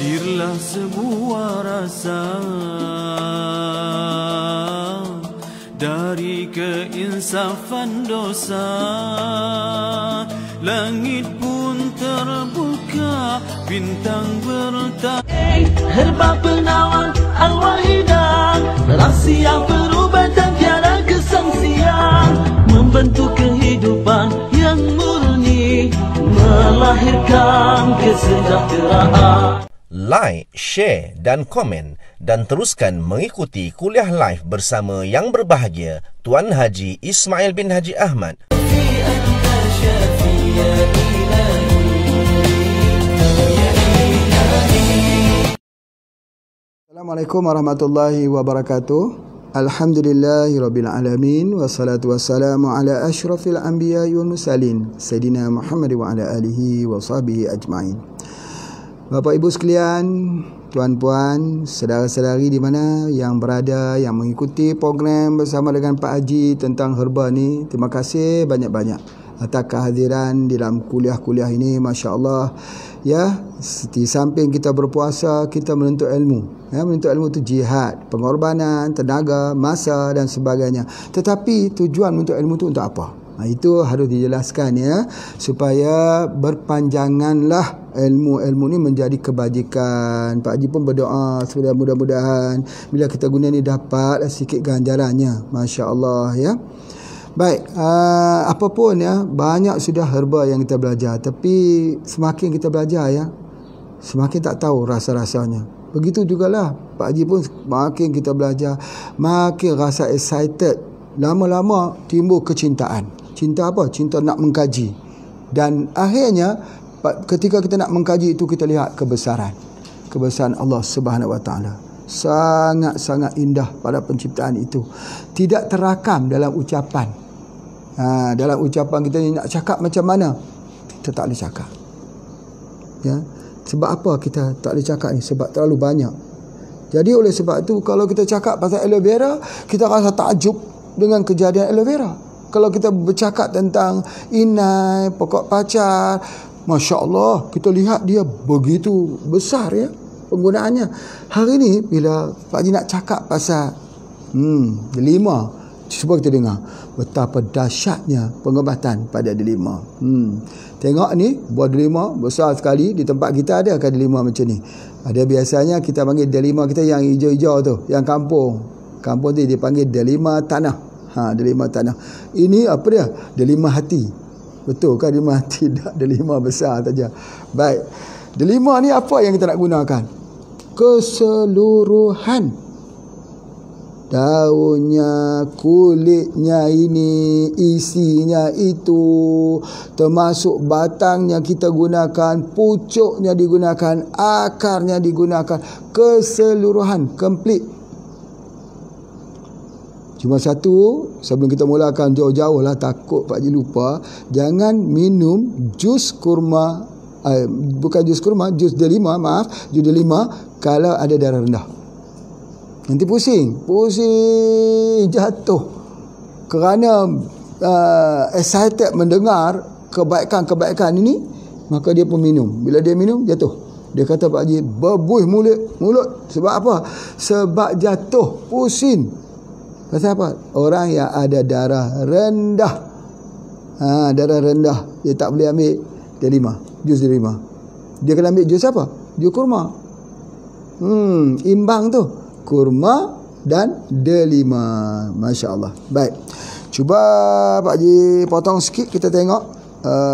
hadirlah sebuah rasa dari keinsafan dosa. Langit pun terbuka, bintang bertanya. Herba penawar al-wahidah, rahsia perubatan tiada kesangsian, membentuk kehidupan yang murni, melahirkan kesejahteraan. Like, share dan komen, dan teruskan mengikuti kuliah live bersama yang berbahagia Tuan Haji Ismail bin Haji Ahmad. Assalamualaikum warahmatullahi wabarakatuh. Alhamdulillahirabbil alamin, wassalatu wassalamu ala asyrafil anbiya'i wal mursalin sayidina Muhammad wa ala alihi wa sahbihi ajmain. Bapak Ibu sekalian, tuan-puan, saudara-saudari di mana yang berada, yang mengikuti program bersama dengan Pak Haji tentang herba ni, terima kasih banyak-banyak atas kehadiran dalam kuliah-kuliah ini. Masya-Allah. Ya, di samping kita berpuasa, kita menuntut ilmu. Ya, menuntut ilmu itu jihad, pengorbanan, tenaga, masa dan sebagainya. Tetapi tujuan menuntut ilmu itu untuk apa? Itu harus dijelaskan ya, supaya berpanjanganlah ilmu-ilmu ni menjadi kebajikan. Pak Haji pun berdoa supaya mudah-mudahan bila kita guna ni dapat sikit ganjarannya. Masya-Allah ya. Baik, apapun ya, banyak sudah herba yang kita belajar, tapi semakin kita belajar ya, semakin tak tahu rasa-rasanya. Begitu jugalah Pak Haji pun, makin kita belajar, makin rasa excited. Lama-lama timbul kecintaan. Cinta apa? Cinta nak mengkaji. Dan akhirnya ketika kita nak mengkaji itu, kita lihat kebesaran Allah Subhanahu Wa Taala. Sangat-sangat indah pada penciptaan itu. Tidak terakam dalam ucapan. Dalam ucapan kita ni nak cakap macam mana, kita tak boleh cakap ya. Sebab apa kita tak boleh cakap ni? Sebab terlalu banyak. Jadi oleh sebab itu, kalau kita cakap pasal aloe vera, kita rasa takjub dengan kejadian aloe vera. Kalau kita bercakap tentang inai, pokok pacar, Masya Allah, kita lihat dia begitu besar ya penggunaannya. Hari ni bila Pak Haji nak cakap pasal delima, cuba kita dengar betapa dahsyatnya pengobatan pada delima. Tengok ni, buah delima besar sekali. Di tempat kita ada kan delima macam ni. Ada biasanya kita panggil delima kita yang hijau-hijau tu, yang kampung tu dia panggil delima tanah. Delima tanah. Ini apa dia? Delima hati. Betul kan delima hati? Tak delima besar saja. Baik. Delima ni apa yang kita nak gunakan? Keseluruhan. Daunnya, kulitnya ini, isinya itu, termasuk batangnya kita gunakan, pucuknya digunakan, akarnya digunakan, keseluruhan, komplit. Cuma satu, sebelum kita mulakan jauh-jauh lah, takut Pak Haji lupa, jangan minum jus kurma, bukan jus kurma, jus delima, jus delima kalau ada darah rendah. Nanti pusing jatuh kerana excited mendengar kebaikan-kebaikan ini, maka dia pun minum. Bila dia minum, jatuh. Dia kata Pak Haji berbuih mulut. Sebab apa? Sebab jatuh, pusing. Pasal apa? Orang yang ada darah rendah, darah rendah, dia tak boleh ambil delima, jus delima. Dia kena ambil jus apa? Jus kurma. Imbang tu, kurma dan delima. Masya Allah. Baik, cuba Pak Haji potong sikit, kita tengok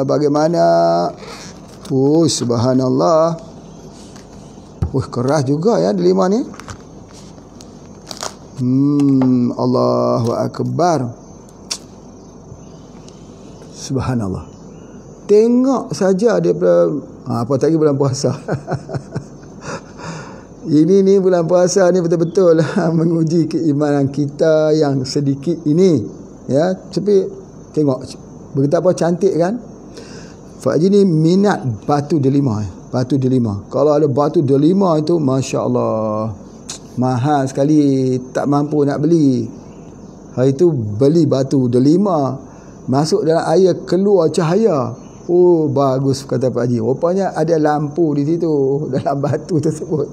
bagaimana. Subhanallah. Keras juga ya delima ni. Allahu Akbar. Subhanallah. Tengok saja daripada apa lagi bulan puasa. Ini ni bulan puasa ni betul-betul menguji keimanan kita yang sedikit ini ya. Tapi tengok betapa cantik kan. Pak Haji ni minat batu delima. Batu delima. Kalau ada batu delima itu, Masya Allah, mahal sekali, tak mampu nak beli. Hari itu beli batu delima, masuk dalam air, keluar cahaya. Oh, bagus kata Pak Haji. Rupanya ada lampu di situ dalam batu tersebut.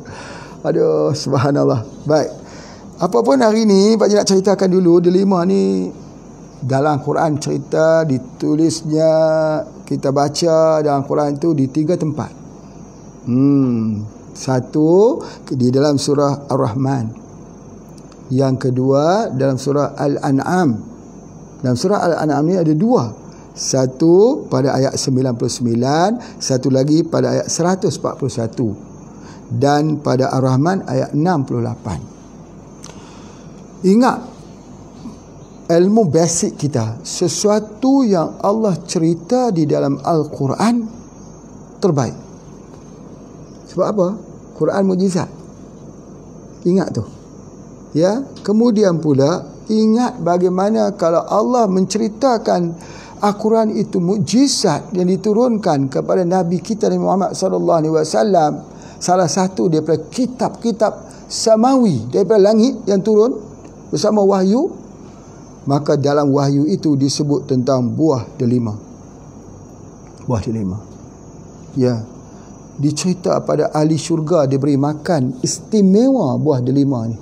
Aduh, subhanallah. Baik. Apa pun hari ni Pak Haji nak ceritakan dulu delima ni dalam Quran cerita, ditulisnya, kita baca dalam Quran itu di 3 tempat. Satu di dalam surah Ar-Rahman. Yang kedua dalam surah Al-An'am. Dalam surah Al-An'am ni ada 2. Satu pada ayat 99, satu lagi pada ayat 141. Dan pada Ar-Rahman ayat 68. Ingat, ilmu basic kita, sesuatu yang Allah cerita di dalam Al-Quran terbaik. Sebab apa? Quran mukjizat. Ingat tu. Ya, kemudian pula ingat bagaimana kalau Allah menceritakan Al-Quran itu mukjizat yang diturunkan kepada Nabi kita Nabi Muhammad sallallahu alaihi wasallam, salah satu daripada kitab-kitab samawi daripada langit yang turun bersama wahyu, maka dalam wahyu itu disebut tentang buah delima. Buah delima. Ya. Dicerita pada ahli syurga diberi makan istimewa buah delima ni.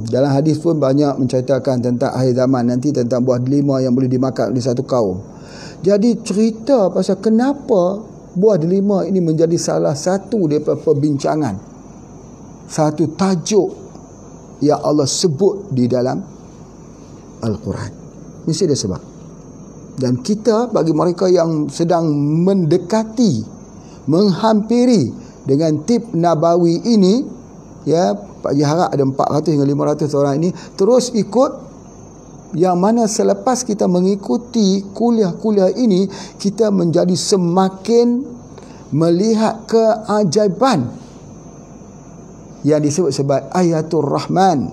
Dalam hadis pun banyak menceritakan tentang akhir zaman nanti, tentang buah delima yang boleh dimakan oleh satu kaum. Jadi cerita pasal kenapa buah delima ini menjadi salah satu daripada perbincangan, satu tajuk yang Allah sebut di dalam Al-Quran. Mesti ada sebab. Dan kita, bagi mereka yang sedang mendekati, menghampiri dengan tip nabawi ini, ya, Pak Haji harap ada 400 hingga 500 orang ini terus ikut, yang mana selepas kita mengikuti kuliah-kuliah ini, kita menjadi semakin melihat keajaiban yang disebut sebagai ayatul Rahman,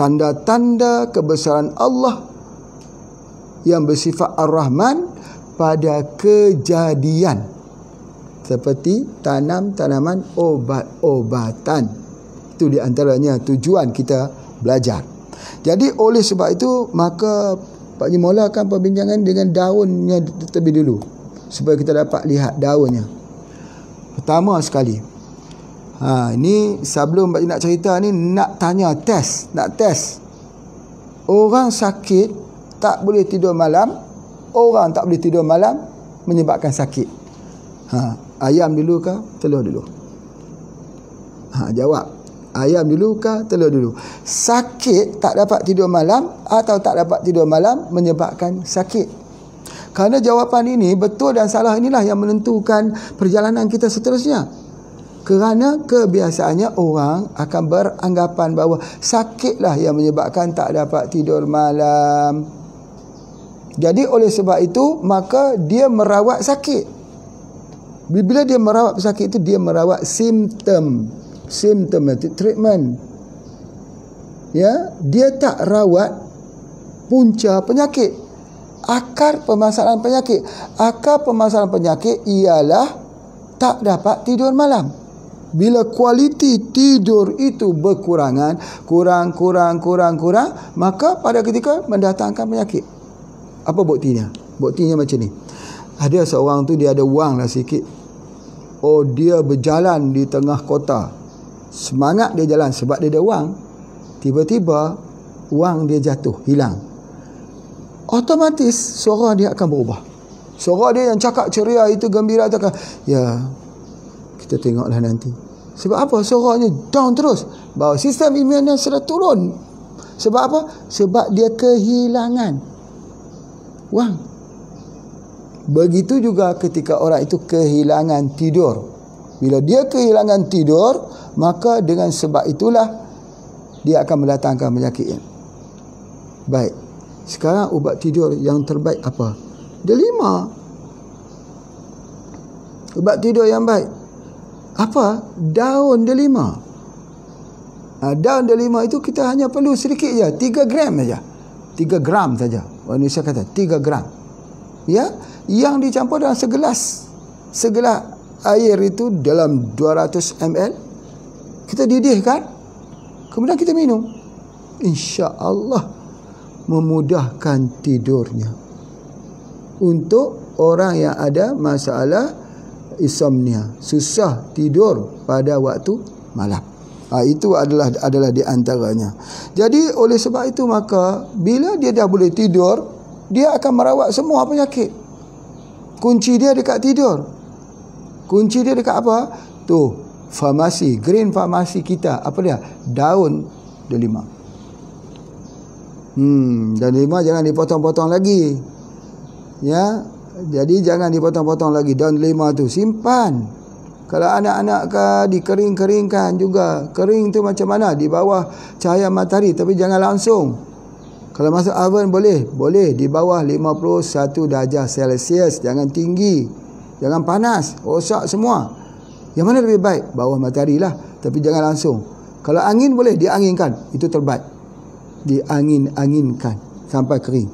tanda-tanda kebesaran Allah yang bersifat Ar-Rahman pada kejadian, seperti tanam tanaman, obat-obatan. Itu di antaranya tujuan kita belajar. Jadi oleh sebab itu, maka Pak Haji mulakan perbincangan dengan daunnya terlebih dulu, supaya kita dapat lihat daunnya. Pertama sekali, ini sebelum Pak Haji nak cerita ni, nak tanya test, nak test. Orang sakit tak boleh tidur malam, orang tak boleh tidur malam menyebabkan sakit. Ayam dulu ke telur dulu? Jawab. Ayam dulu ke telur dulu? Sakit tak dapat tidur malam atau tak dapat tidur malam menyebabkan sakit? Kerana jawapan ini, betul dan salah inilah yang menentukan perjalanan kita seterusnya. Kerana kebiasaannya orang akan beranggapan bahawa sakitlah yang menyebabkan tak dapat tidur malam. Jadi oleh sebab itu, maka dia merawat sakit. Bila dia merawat sakit itu, dia merawat symptomatic treatment. Ya, dia tak rawat punca penyakit, akar permasalahan penyakit. Akar permasalahan penyakit ialah tak dapat tidur malam. Bila kualiti tidur itu kurang, maka pada ketika mendatangkan penyakit. Apa buktinya? Buktinya macam ni. Ada seorang tu, dia ada wang lah sikit. Dia berjalan di tengah kota. Semangat dia jalan sebab dia ada wang. Tiba-tiba wang dia jatuh, hilang. Otomatis suara dia akan berubah. Suara dia yang cakap ceria itu, gembira itu akan, ya, kita tengoklah nanti. Sebab apa? Suaranya down terus. Bahawa sistem imunnya sudah turun. Sebab apa? Sebab dia kehilangan wang. Begitu juga ketika orang itu kehilangan tidur. Bila dia kehilangan tidur, maka dengan sebab itulah dia akan mendatangkan penyakit. Baik. Sekarang ubat tidur yang terbaik apa? Delima. Ubat tidur yang baik apa? Daun delima. Daun delima itu kita hanya perlu sedikit je, 3 gram saja. 3 gram saja. Orang Indonesia kata 3 gram. Ya, yang dicampur dalam segelas air itu dalam 200 ml. Kita didihkan, kemudian kita minum. Insya-Allah memudahkan tidurnya. untuk orang yang ada masalah insomnia, susah tidur pada waktu malam. Itu adalah di antaranya. Jadi oleh sebab itu maka bila dia dah boleh tidur, dia akan merawat semua penyakit. Kunci dia dekat tidur. Kunci dia dekat apa? Tu, farmasi, green farmasi kita. Apa dia? Daun delima. Dan delima jangan dipotong-potong lagi. Ya, jadi jangan dipotong-potong lagi. Daun delima tu simpan. Kalau anak-anak dikering-keringkan juga. Kering tu macam mana? Di bawah cahaya matahari, tapi jangan langsung. Kalau masuk oven boleh di bawah 51 darjah Celsius. Jangan tinggi, jangan panas, rosak semua. Yang mana lebih baik? Bawah matahari lah, tapi jangan langsung. Kalau angin boleh dianginkan, itu terbaik. Diangin-anginkan sampai kering.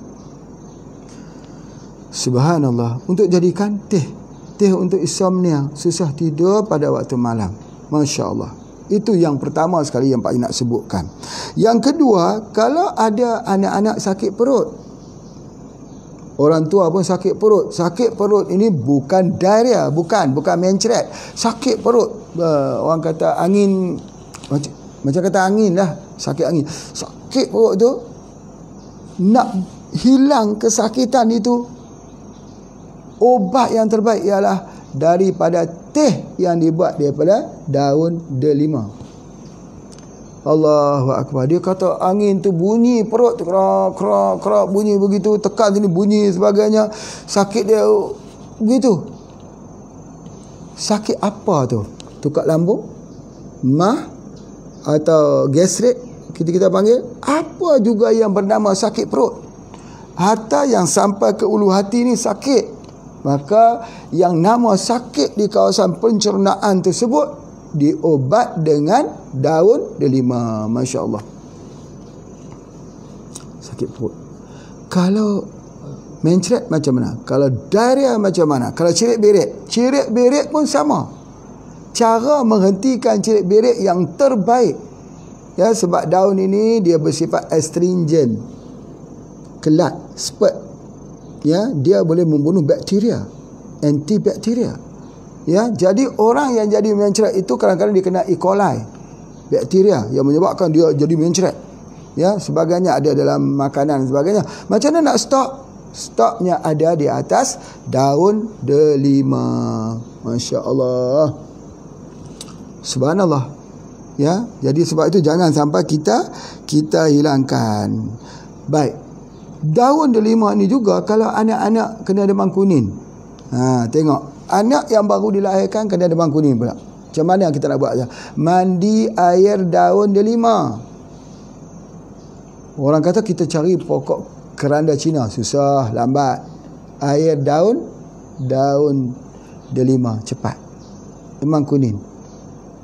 Subhanallah. Untuk jadikan teh untuk insomnia, susah tidur pada waktu malam. Masya Allah. Itu yang pertama sekali yang Pak nak sebutkan. Yang kedua, kalau ada anak-anak sakit perut, orang tua pun sakit perut. Sakit perut ini bukan diarrhea, bukan mencret. Sakit perut, orang kata angin, macam kata angin lah, sakit angin. Sakit perut tu, nak hilang kesakitan itu, obat yang terbaik ialah daripada teh yang dibuat daripada daun delima. Allahu Akbar. Dia kata angin tu bunyi perut tu, kerak bunyi begitu, tekan sini bunyi sebagainya. Sakit dia begitu. Sakit apa tu? Tukar lambung, mah atau gastrik kita panggil, apa juga yang bernama sakit perut. Hatta yang sampai ke ulu hati ni sakit. Maka yang nama sakit di kawasan pencernaan tersebut diobat dengan daun delima. Masya Allah. Sakit perut. Kalau mencret macam mana? Kalau diarrhea macam mana? Kalau cirit berit? Cirit berit pun sama. Cara menghentikan cirit berit yang terbaik, ya, sebab daun ini dia bersifat astringent, kelat, spurt. Ya, dia boleh membunuh bakteria, antibakteria. Ya, jadi orang yang jadi mencret itu kadang-kadang dia kena E. coli, bakteria yang menyebabkan dia jadi mencret. Ya, sebagainya ada dalam makanan sebagainya. Macam mana nak stop? Stopnya ada di atas daun delima. Masya Allah. Subhanallah. Ya, jadi sebab itu jangan sampai kita hilangkan. Baik. Daun delima ni juga kalau anak-anak kena demam kuning. Tengok. Anak yang baru dilahirkan kena demam kuning pula. Macam mana kita nak buat? Mandi air daun delima. Orang kata kita cari pokok keranda Cina. Susah, lambat. Air daun delima, cepat. Demam kuning.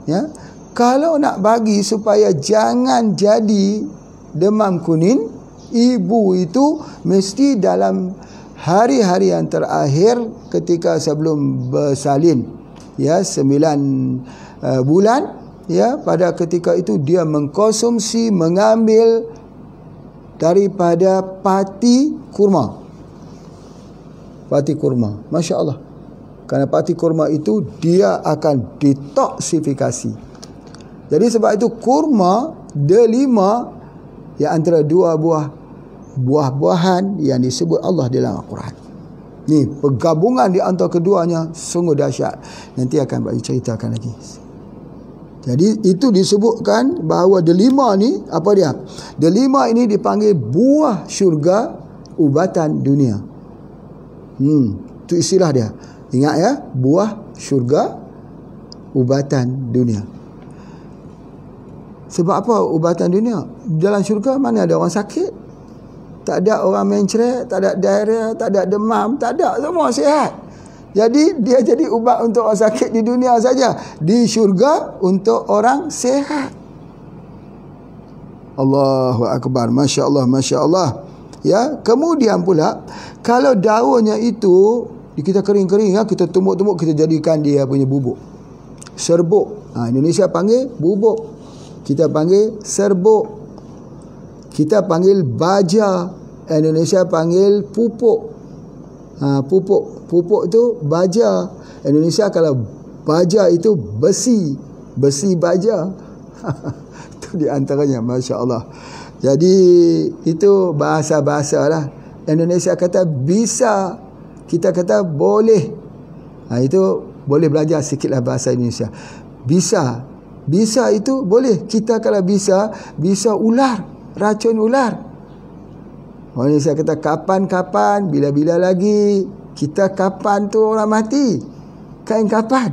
Ya. Kalau nak bagi supaya jangan jadi demam kuning, ibu itu mesti dalam hari-hari yang terakhir ketika sebelum bersalin, ya, 9 bulan, ya, pada ketika itu dia mengkonsumsi, mengambil daripada pati kurma. Pati kurma. Masya Allah. Kerana pati kurma itu dia akan detoksifikasi. Jadi sebab itu kurma delima yang antara dua buah-buahan yang disebut Allah dalam Al-Quran. Ni pergabungan di antara keduanya sungguh dahsyat. Nanti akan bagi ceritakan lagi. Jadi itu disebutkan bahawa delima ni apa dia? Delima ini dipanggil buah syurga ubatan dunia. Itu istilah dia. Ingat ya, buah syurga ubatan dunia. Sebab apa ubatan dunia? Dalam syurga mana ada orang sakit? Tak ada orang mencret, tak ada diarrhea, tak ada demam, tak ada, semua sihat. Jadi dia jadi ubat untuk orang sakit di dunia saja. Di syurga untuk orang sihat. Allahu Akbar. Masya Allah, Masya Allah. Ya, kemudian pula kalau daunnya itu kita kering-kering, ya, kita tumbuk-tumbuk, kita jadikan dia punya bubuk. Serbuk. Indonesia panggil bubuk. Kita panggil serbuk. Kita panggil baja. Indonesia panggil pupuk. Pupuk tu baja. Indonesia kalau baja itu besi baja. Itu di antaranya, Masya Allah. Jadi itu bahasa-bahasa lah. Indonesia kata bisa, kita kata boleh. Itu boleh belajar sikitlah bahasa Indonesia. Bisa itu boleh. Kita kalau bisa ular, racun ular. Orang Indonesia kata kapan-kapan, bila-bila lagi. Kita kapan tu orang mati? Kain kapan?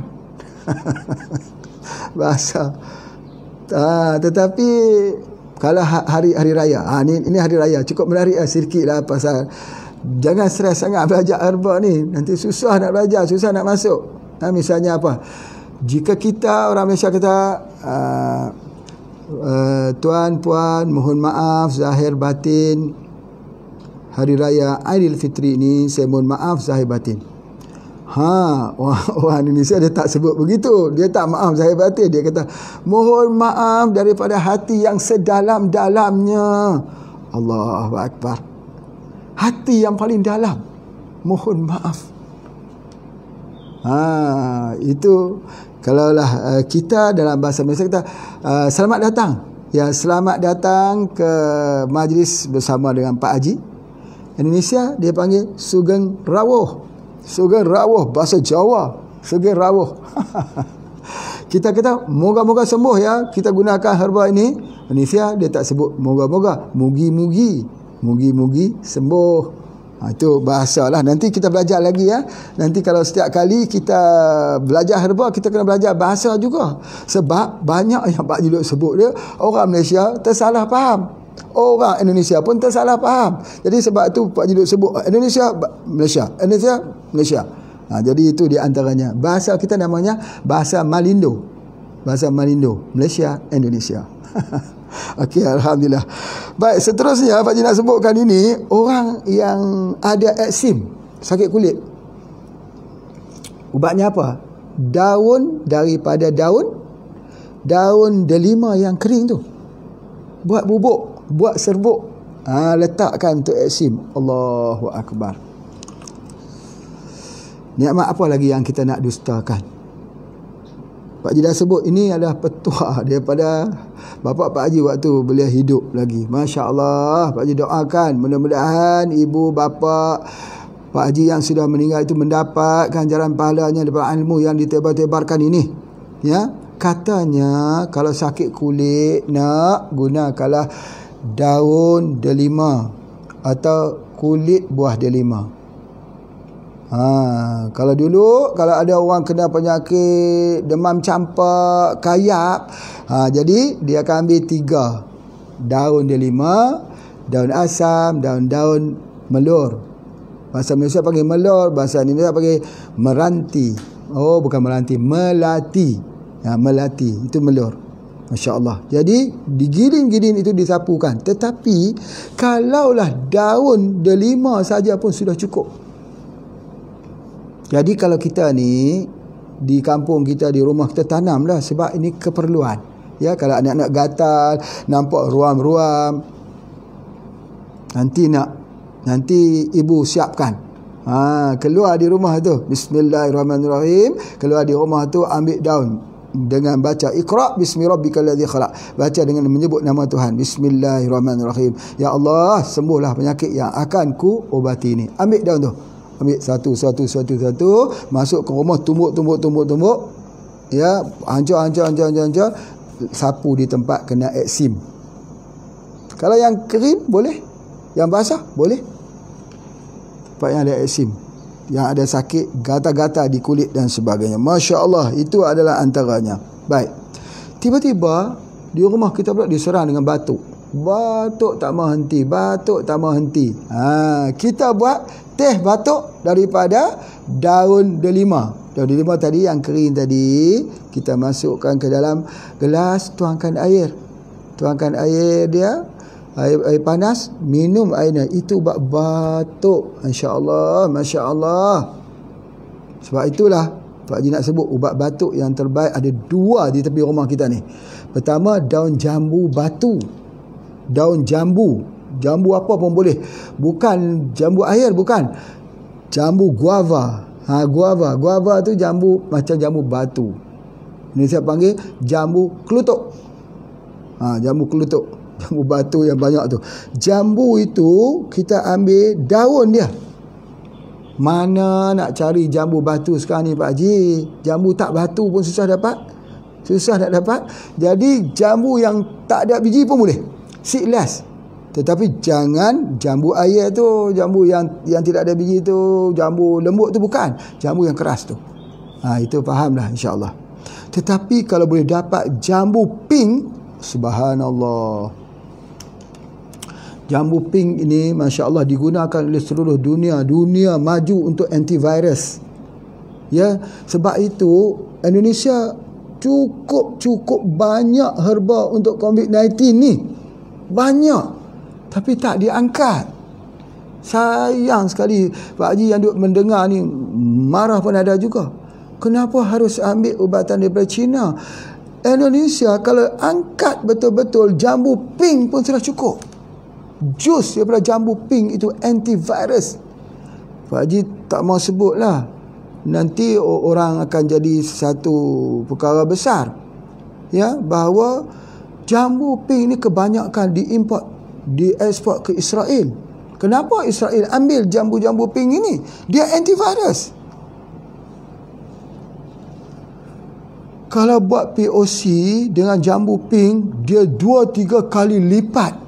Bahasa. Tetapi kalau hari raya, ini hari raya, cukup menarik sikit lah pasal jangan stres sangat belajar herba ni. Nanti susah nak belajar, susah nak masuk. Misalnya apa? Jika kita orang Malaysia kata tuan, puan, mohon maaf zahir batin hari raya Aidilfitri ni, saya mohon maaf zahir batin. Orang Indonesia dia tak sebut begitu. Dia tak maaf zahir batin. Dia kata mohon maaf daripada hati yang sedalam-dalamnya. Allahu Akbar. Hati yang paling dalam. Mohon maaf. Itu kalaulah kita dalam bahasa Malaysia kita selamat datang. Ya, selamat datang ke majlis bersama dengan Pak Haji. Indonesia dia panggil Sugeng Rawuh. Sugeng Rawuh bahasa Jawa. Sugeng Rawuh. Kita kata moga-moga sembuh ya. Kita gunakan herba ini. Indonesia dia tak sebut moga-moga, mugi-mugi. Mugi-mugi sembuh. Itu bahasa lah. Nanti kita belajar lagi ya. Nanti kalau setiap kali kita belajar herba, kita kena belajar bahasa juga. Sebab banyak yang Pak Haji sebut dia, orang Malaysia tersalah faham. Orang Indonesia pun tersalah faham. Jadi sebab tu Pak Haji sebut Indonesia, Malaysia. Jadi itu di antaranya. Bahasa kita namanya bahasa Malindo. Bahasa Malindo, Malaysia, Indonesia. Okey, alhamdulillah. Baik, seterusnya Pak Haji nak sebutkan ini orang yang ada eksim, sakit kulit. Ubatnya apa? Daripada daun delima yang kering tu. Buat bubuk, buat serbuk. Letakkan untuk eksim. Allahu Akbar. Nikmat apa lagi yang kita nak dustakan? Pak Haji dah sebut ini adalah petua daripada bapa Pak Haji waktu beliau hidup lagi. Masya Allah. Pak Haji doakan mudah-mudahan ibu bapa Pak Haji yang sudah meninggal itu mendapat ganjaran pahalanya daripada ilmu yang ditebar-tebarkan ini. Ya, katanya kalau sakit kulit nak gunakanlah daun delima atau kulit buah delima. Kalau dulu kalau ada orang kena penyakit demam campak, kayap, jadi dia akan ambil 3 daun delima, daun asam, daun melur. Bahasa Malaysia panggil melur, bahasa Indonesia panggil meranti. Oh, bukan meranti, melati. Melati itu melur. Masya Allah. Jadi digiling-giling itu disapukan. Tetapi kalaulah daun delima saja pun sudah cukup. Jadi kalau kita ni di kampung kita, di rumah kita tanamlah, sebab ini keperluan. Ya, kalau anak-anak gatal, nampak ruam-ruam, nanti ibu siapkan. Keluar di rumah tu, bismillahirrahmanirrahim. Keluar di rumah tu ambil daun dengan baca Iqra bismi rabbikal ladzi khalaq. Baca dengan menyebut nama Tuhan. Bismillahirrahmanirrahim. Ya Allah, sembuhlah penyakit yang akan ku obati ini. Ambil daun tu. Ambil satu, masuk ke rumah, tumbuk. Ya, hancur, sapu di tempat kena eksim. Kalau yang kering boleh, yang basah boleh. Tempat yang ada eksim, yang ada sakit, gata-gata di kulit dan sebagainya. Masya Allah, itu adalah antaranya. Baik. Tiba-tiba di rumah kita pula diserang dengan batuk. Batuk tak mau henti. Kita buat teh batuk daripada daun delima. Daun delima tadi yang kering tadi, kita masukkan ke dalam gelas, tuangkan air dia, air panas, minum airnya. Itu ubat batuk. Masya Allah. Sebab itulah Pak Haji nak sebut ubat batuk yang terbaik ada 2 di tepi rumah kita ni. Pertama, daun jambu batu. Daun jambu apa pun boleh. Bukan jambu air, bukan. Jambu guava. Guava tu jambu macam jambu batu. Ini saya panggil jambu kelutuk. Jambu kelutuk. Jambu batu yang banyak tu. Jambu itu kita ambil daun dia. Mana nak cari jambu batu sekarang ni Pak Haji? Jambu tak batu pun susah dapat. Susah nak dapat. Jadi jambu yang tak ada biji pun boleh. Seedless. Tetapi jangan jambu air tu, jambu yang tidak ada biji tu, jambu lembut tu bukan. Jambu yang keras tu. Itu fahamlah insya-Allah. Tetapi kalau boleh dapat jambu pink, subhanallah. Jambu pink ini masya-Allah digunakan oleh seluruh dunia. Dunia maju untuk antivirus. Ya, sebab itu Indonesia cukup banyak herba untuk COVID-19 ni. Banyak. Tapi tak diangkat. Sayang sekali Pak Haji yang duk mendengar ni, marah pun ada juga. Kenapa harus ambil ubatan daripada China? Indonesia kalau angkat betul-betul jambu pink pun sudah cukup. Jus daripada jambu pink itu antivirus. Pak Haji tak mau sebut lah. Nanti orang akan jadi satu perkara besar. Ya, bahawa jambu pink ni kebanyakan diekspor ke Israel. Kenapa Israel ambil jambu-jambu pink ini? Dia antivirus. Kalau buat POC dengan jambu pink, dia 2-3 kali lipat.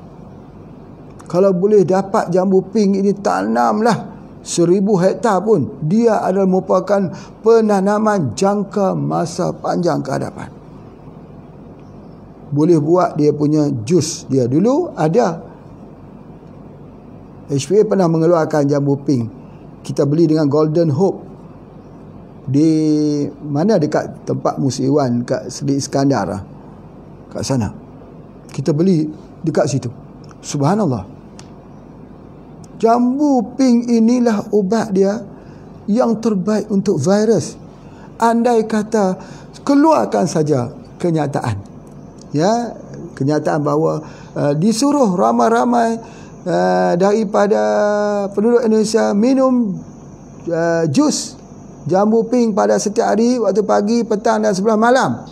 Kalau boleh dapat jambu pink ini, tanamlah 1000 hektar pun. Dia adalah merupakan penanaman jangka masa panjang ke hadapan. Boleh buat dia punya jus dia. Dulu ada HPA pernah mengeluarkan jambu pink. Kita beli dengan Golden Hope di mana, dekat tempat Musiwan, kat Seri Iskandar lah, kat sana kita beli dekat situ. Subhanallah. Jambu pink inilah ubat dia yang terbaik untuk virus. Andai kata keluarkan saja kenyataan, ya, kenyataan bahawa disuruh ramai-ramai daripada penduduk Indonesia minum jus jambu pink pada setiap hari, waktu pagi, petang dan sebelah malam.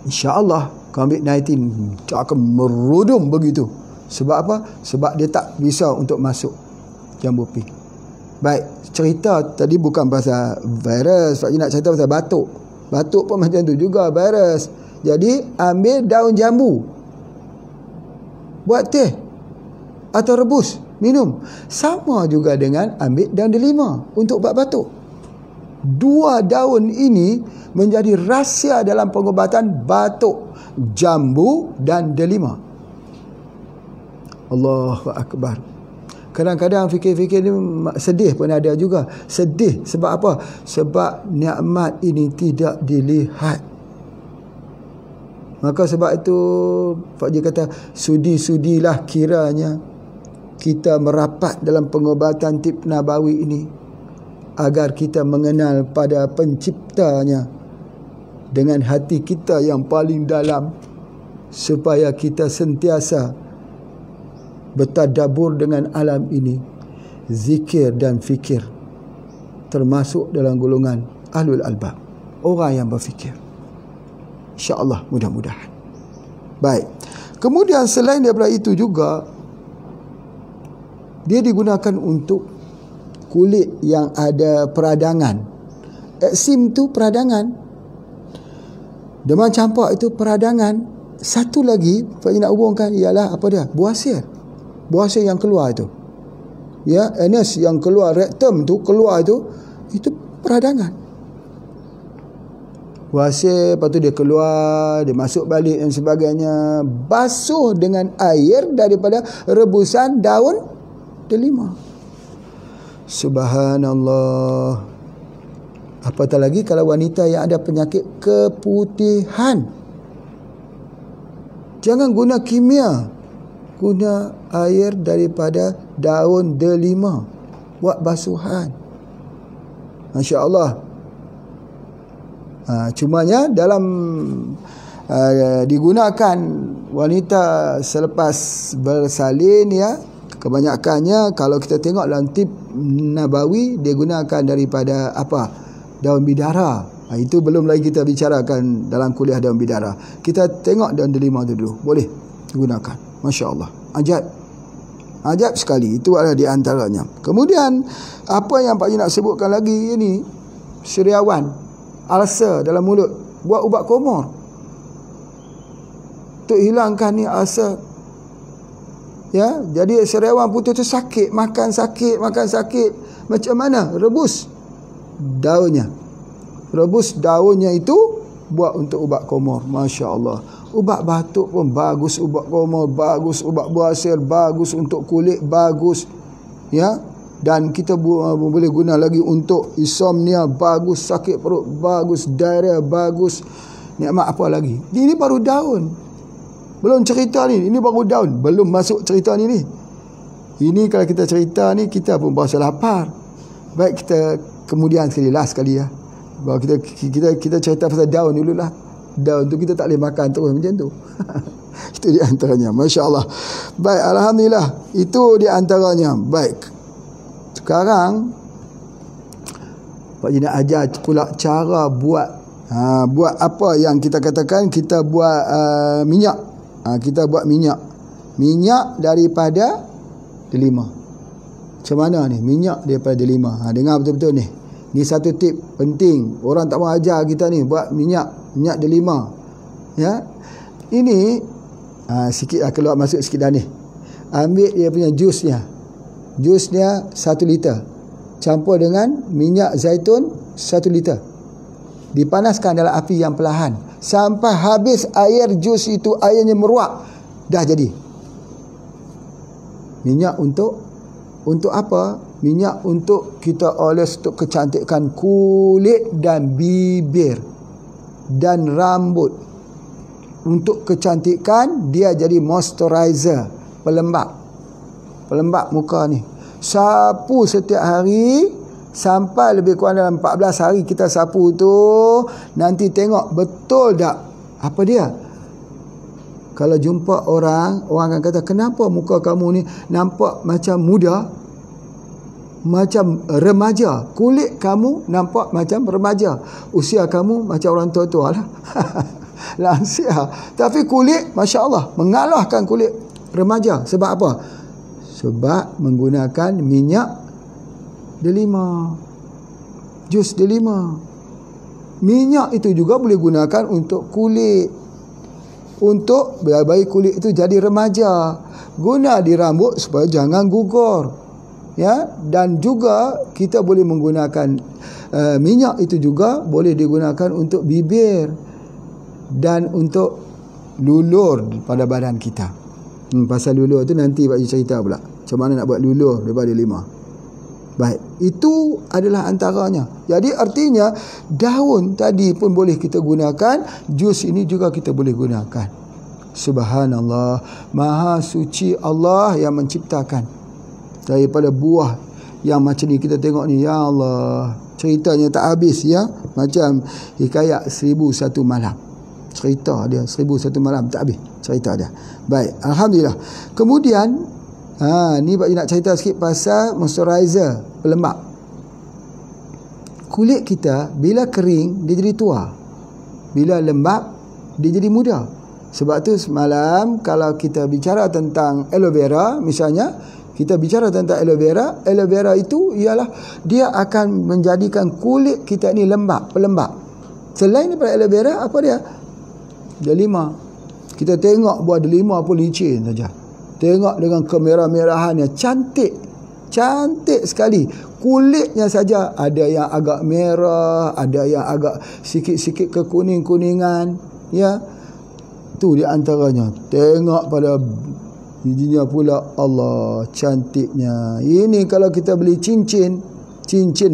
InsyaAllah COVID-19 akan merudum begitu. Sebab apa? Sebab dia tak bisa untuk masuk jambu pink. Baik, cerita tadi bukan pasal virus. Pak Haji nak cerita pasal batuk. Batuk pun macam tu juga, virus. Jadi ambil daun jambu, buat teh atau rebus, minum. Sama juga dengan ambil daun delima untuk ubat batuk. Dua daun ini menjadi rahsia dalam pengobatan batuk, jambu dan delima. Allahu Akbar. Kadang-kadang fikir-fikir ni sedih pun ada juga. Sedih sebab apa? Sebab nikmat ini tidak dilihat. Maka sebab itu Pak Haji kata, sudi-sudilah kiranya kita merapat dalam pengobatan tib nabawi ini, agar kita mengenal pada penciptanya dengan hati kita yang paling dalam, supaya kita sentiasa bertadabbur dengan alam ini, zikir dan fikir, termasuk dalam golongan ahlul albab, orang yang berfikir. InsyaAllah, mudah-mudahan. Baik. Kemudian selain daripada itu juga, dia digunakan untuk kulit yang ada peradangan. Eksim tu peradangan. Demam campak itu peradangan. Satu lagi Pak Haji nak hubungkan ialah apa dia? Buasir. Buasir yang keluar itu. Ya, anus yang keluar, rektum tu keluar itu peradangan. Buasir, lepas tu dia keluar, dia masuk balik dan sebagainya. Basuh dengan air daripada rebusan daun delima. Subhanallah. Apatah lagi kalau wanita yang ada penyakit keputihan. Jangan guna kimia. Guna air daripada daun delima. Buat basuhan. Masya Allah. Cumanya dalam digunakan wanita selepas bersalin, ya, Kebanyakannya kalau kita tengok dalam tib Nabawi, dia gunakan daripada apa? Daun bidara. Itu belum lagi kita bicarakan dalam kuliah daun bidara. Kita tengok daun delima tu dulu. Boleh gunakan. Masya Allah. Ajab sekali. Itu adalah di antaranya. Kemudian apa yang Pak Haji nak sebutkan lagi ini, seriawan, ulcer dalam mulut, buat ubat komor untuk hilangkan ni ulcer. Ya, jadi seriawan putih tu sakit, makan sakit. Macam mana? Rebus daunnya itu buat untuk ubat komor. Masya Allah. Ubat batuk pun bagus, ubat komor bagus, ubat buasir bagus, untuk kulit bagus. Ya, dan kita boleh guna lagi untuk insomnia bagus, sakit perut bagus, diarrhea bagus. Nikmat apa lagi? Ini baru daun. Belum cerita ni, ini baru daun. Belum masuk cerita ni. Ini kalau kita cerita ni, kita pun berasa lapar. Baik, kita kemudian last sekali ya. Bahawa kita cerita pasal daun dululah. Daun tu kita tak boleh makan terus macam tu. Itu di antaranya. Masya Allah. Baik, alhamdulillah. Itu di antaranya. Baik. Sekarang Pak Haji nak ajar pula cara buat apa yang kita katakan, kita buat minyak. Kita buat minyak daripada delima. Macam mana ni minyak daripada delima? Dengar betul-betul ni. Ni satu tip penting. Orang tak mau ajar kita ni buat minyak delima. Ya. Ini sikit keluar masuk sikit dah ni. Ambil dia punya jusnya. Jusnya 1 liter. Campur dengan minyak zaitun 1 liter. Dipanaskan dalam api yang perlahan sampai habis air jus itu, airnya meruap. Dah jadi. Minyak untuk apa? Minyak untuk kita oles untuk kecantikan kulit dan bibir dan rambut. Untuk kecantikan, dia jadi moisturizer, pelembap muka ni. Sapu setiap hari sampai lebih kurang dalam 14 hari kita sapu tu, nanti tengok betul tak apa dia. Kalau jumpa orang akan kata, kenapa muka kamu ni nampak macam muda, macam remaja, kulit kamu nampak macam remaja, usia kamu macam orang tua-tua lah. Lansia, tapi kulit Masya Allah mengalahkan kulit remaja. Sebab apa? Sebab menggunakan minyak delima, jus delima. Minyak itu juga boleh gunakan untuk kulit, untuk bagi kulit itu jadi remaja. Guna di rambut supaya jangan gugur. Ya, dan juga kita boleh menggunakan minyak itu juga boleh digunakan untuk bibir dan untuk lulur pada badan kita. Pasal lulur tu nanti Pak Haji cerita pula macam mana nak buat lulur daripada delima. Baik, itu adalah antaranya. Jadi artinya daun tadi pun boleh kita gunakan, jus ini juga kita boleh gunakan. Subhanallah, maha suci Allah yang menciptakan. Daripada buah yang macam ni kita tengok ni, ya Allah, ceritanya tak habis ya. Macam hikayat 1001 malam. Cerita dia 1001 malam tak habis cerita dia. Baik, alhamdulillah. Kemudian ni Pak Haji nak cerita sikit pasal moisturizer, pelembap. Kulit kita bila kering dia jadi tua, bila lembap dia jadi muda. Sebab tu semalam kalau kita bicara tentang aloe vera misalnya, kita bicara tentang aloe vera itu ialah dia akan menjadikan kulit kita ni lembap, pelembap. Selain daripada aloe vera, apa dia? Delima. Kita tengok buah delima pun licin saja. Tengok dengan kemerah-merahannya, cantik sekali. Kulitnya saja ada yang agak merah, ada yang agak sikit-sikit kekuning-kuningan, ya. Tu di antaranya. Tengok pada bijinya pula, Allah cantiknya. Ini kalau kita beli cincin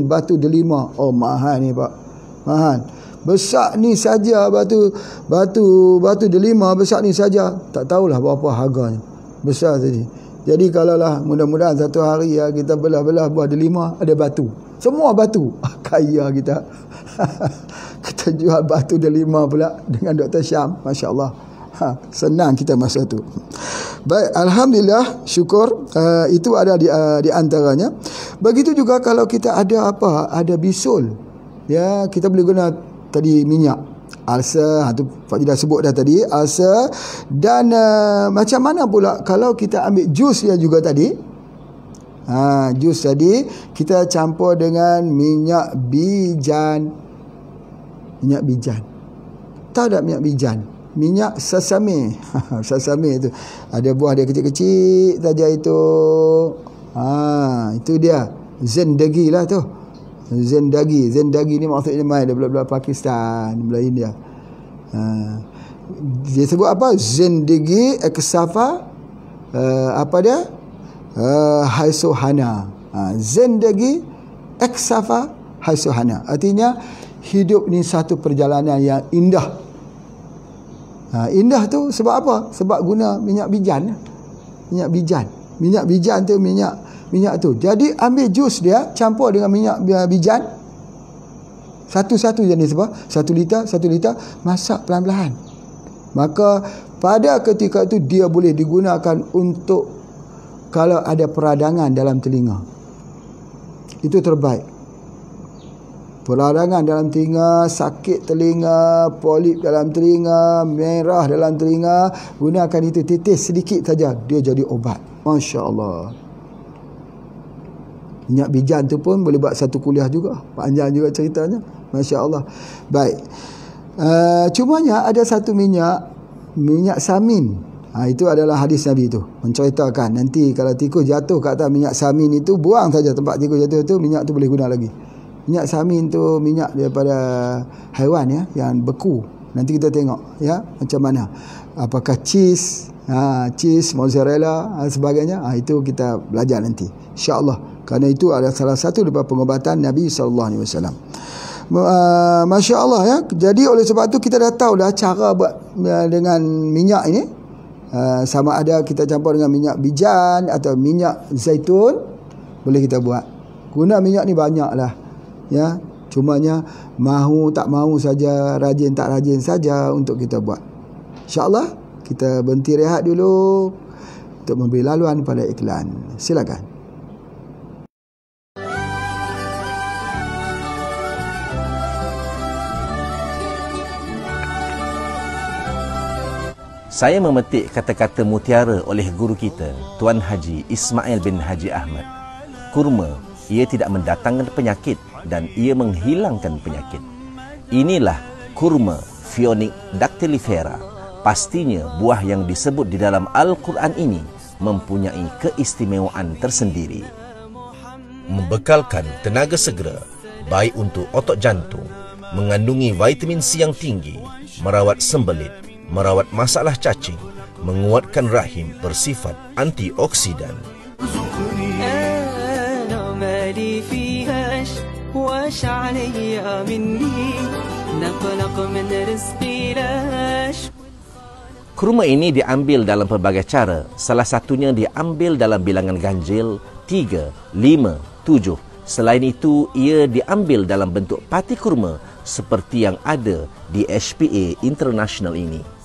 batu delima, oh mahal ni Pak, mahal. Besar ni saja batu delima besar ni saja, tak tahulah berapa harganya. Besar tadi. Jadi kalaulah mudah-mudahan satu hari ya kita belah-belah buah delima ada batu. Semua batu. Kaya kita. Kita jual batu delima pula dengan Dr. Syam. Masya Allah. Senang kita masa tu. Baik, alhamdulillah, syukur. Itu ada di antaranya. Begitu juga kalau kita ada ada bisul, ya, kita boleh guna tadi minyak ulcer, tu Pak Ji dah sebut dah tadi, ulcer. Dan macam mana pula kalau kita ambil jus dia juga tadi, jus tadi kita campur dengan minyak bijan. Minyak bijan, tahu tak minyak bijan? Minyak sesame. Sesame tu ada buah dia kecil-kecil saja itu. Itu dia zendagi lah tu. Zendagi ni maksudnya main dari belah Pakistan, belah India. Dia sebut apa? Zendagi eksafa apa dia? Haisohana. Zendagi eksafa haisohana. Artinya hidup ni satu perjalanan yang indah. Indah tu sebab apa? Sebab guna minyak bijan. Minyak bijan tu minyak tu. Jadi ambil jus dia, campur dengan minyak bijan. Satu-satu jenis apa? 1 liter, masak pelan-pelan. Maka pada ketika itu dia boleh digunakan untuk kalau ada peradangan dalam telinga. Itu terbaik. Peradangan dalam telinga, sakit telinga, polip dalam telinga, merah dalam telinga, gunakan itu, titis sedikit saja, dia jadi obat. Masya Allah. Minyak bijan tu pun boleh buat satu kuliah juga, panjang juga ceritanya. Masya Allah. Baik. Cumanya ada satu minyak samin. Itu adalah hadis Nabi tu, menceritakan nanti kalau tikus jatuh kat atas minyak samin itu, buang saja tempat tikus jatuh tu, minyak tu boleh guna lagi. Minyak samin tu minyak daripada haiwan, ya, yang beku. Nanti kita tengok, ya, macam mana. Apakah cheese, mozzarella dan sebagainya. Itu kita belajar nanti, insya-Allah. Kerana itu adalah salah satu daripada pengobatan Nabi SAW. Masya Allah, ya. Jadi oleh sebab tu kita dah tahu dah cara buat dengan minyak ini. Sama ada kita campur dengan minyak bijan atau minyak zaitun, boleh kita buat. Guna minyak ni banyak lah, ya. Cumanya mahu tak mahu saja, rajin tak rajin saja untuk kita buat. InsyaAllah kita berhenti rehat dulu untuk memberi laluan pada iklan. Silakan. Saya memetik kata-kata mutiara oleh guru kita, Tuan Haji Ismail bin Haji Ahmad. Kurma, ia tidak mendatangkan penyakit dan ia menghilangkan penyakit. Inilah kurma Phoenis dactylifera. Pastinya buah yang disebut di dalam Al-Quran ini mempunyai keistimewaan tersendiri. Membekalkan tenaga segera, baik untuk otot jantung, mengandungi vitamin C yang tinggi, merawat sembelit, merawat masalah cacing, menguatkan rahim, bersifat antioksidan. Kurma ini diambil dalam pelbagai cara. Salah satunya diambil dalam bilangan ganjil 3, 5, 7. Selain itu, ia diambil dalam bentuk pati kurma seperti yang ada di HPA International ini.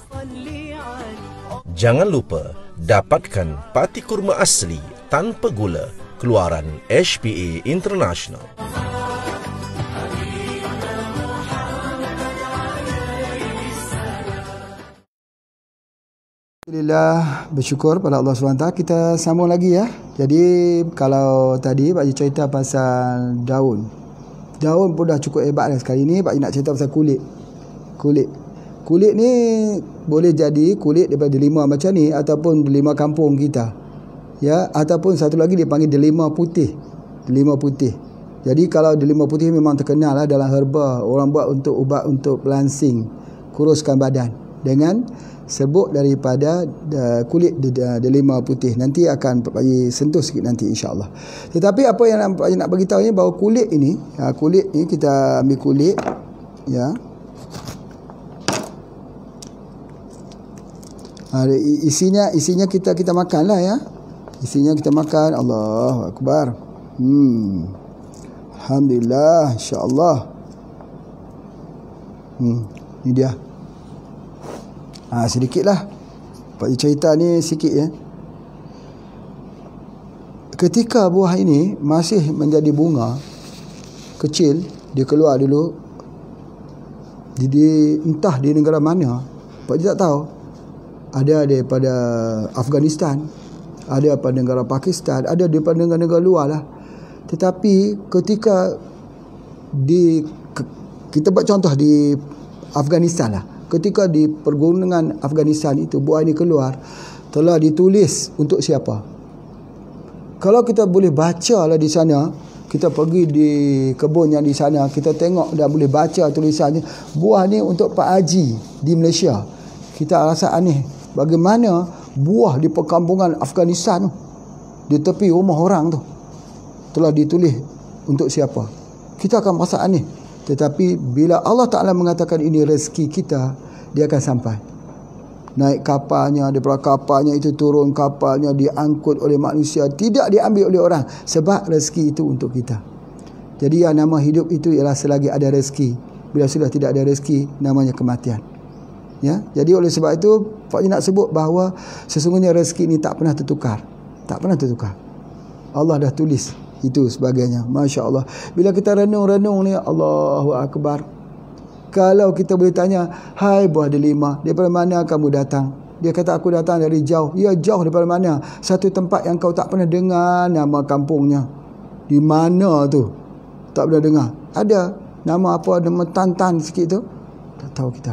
Jangan lupa dapatkan pati kurma asli tanpa gula keluaran HPA International. Alhamdulillah, bersyukur pada Allah SWT. Kita sambung lagi, ya. Jadi kalau tadi Pak Ji cerita pasal daun pun dah cukup hebat dah. Sekali ni Pak Ji nak cerita pasal kulit ni boleh jadi kulit daripada delima macam ni ataupun delima kampung kita, ya, ataupun satu lagi dia panggil delima putih. Jadi kalau delima putih memang terkenal lah dalam herba, orang buat untuk ubat untuk pelangsing, kuruskan badan dengan sebut daripada kulit delima putih. Nanti akan Pak Ji sentuh sikit nanti, insya-Allah. Tetapi apa yang Pak Ji nak bagi tahu ni, bahawa kulit ni kita ambil kulit, ya. Isinya kita makan lah, ya. Isinya kita makan. Allahu Akbar. Alhamdulillah, insya-Allah. Ni dia. Sedikitlah. Pak Ji cerita ni sikit, ya. ketika buah ini masih menjadi bunga kecil, dia keluar dulu entah di negara mana, Pak Haji tak tahu. Ada daripada Afghanistan, ada daripada negara Pakistan, ada daripada negara-negara luar lah. Tetapi ketika kita buat contoh di Afghanistan lah, ketika di pergunungan Afghanistan itu buah ini keluar, telah ditulis untuk siapa. Kalau kita boleh baca lah di sana, kita pergi di kebun yang di sana, kita tengok dah boleh baca tulisannya, buah ni untuk Pak Haji di Malaysia. Kita rasa aneh, bagaimana buah di perkampungan Afghanistan tu, di tepi rumah orang tu, telah ditulis untuk siapa. Kita akan rasa aneh. Tetapi bila Allah Ta'ala mengatakan ini rezeki kita, dia akan sampai. Naik kapalnya, daripada kapalnya itu turun kapalnya, diangkut oleh manusia, tidak diambil oleh orang, sebab rezeki itu untuk kita. Jadi yang nama hidup itu ialah selagi ada rezeki. Bila sudah tidak ada rezeki, namanya kematian. Ya, jadi oleh sebab itu Pak Haji nak sebut bahawa sesungguhnya rezeki ini tak pernah tertukar. Tak pernah tertukar. Allah dah tulis itu sebagainya. Masya Allah. Bila kita renung-renung ni, Allahu Akbar. Kalau kita boleh tanya, hai buah delima, daripada mana kamu datang? Dia kata, aku datang dari jauh. Ya, jauh daripada mana? Satu tempat yang kau tak pernah dengar nama kampungnya. Di mana tu? Tak pernah dengar. Ada nama apa, nama Tantan sikit tu? Tak tahu kita.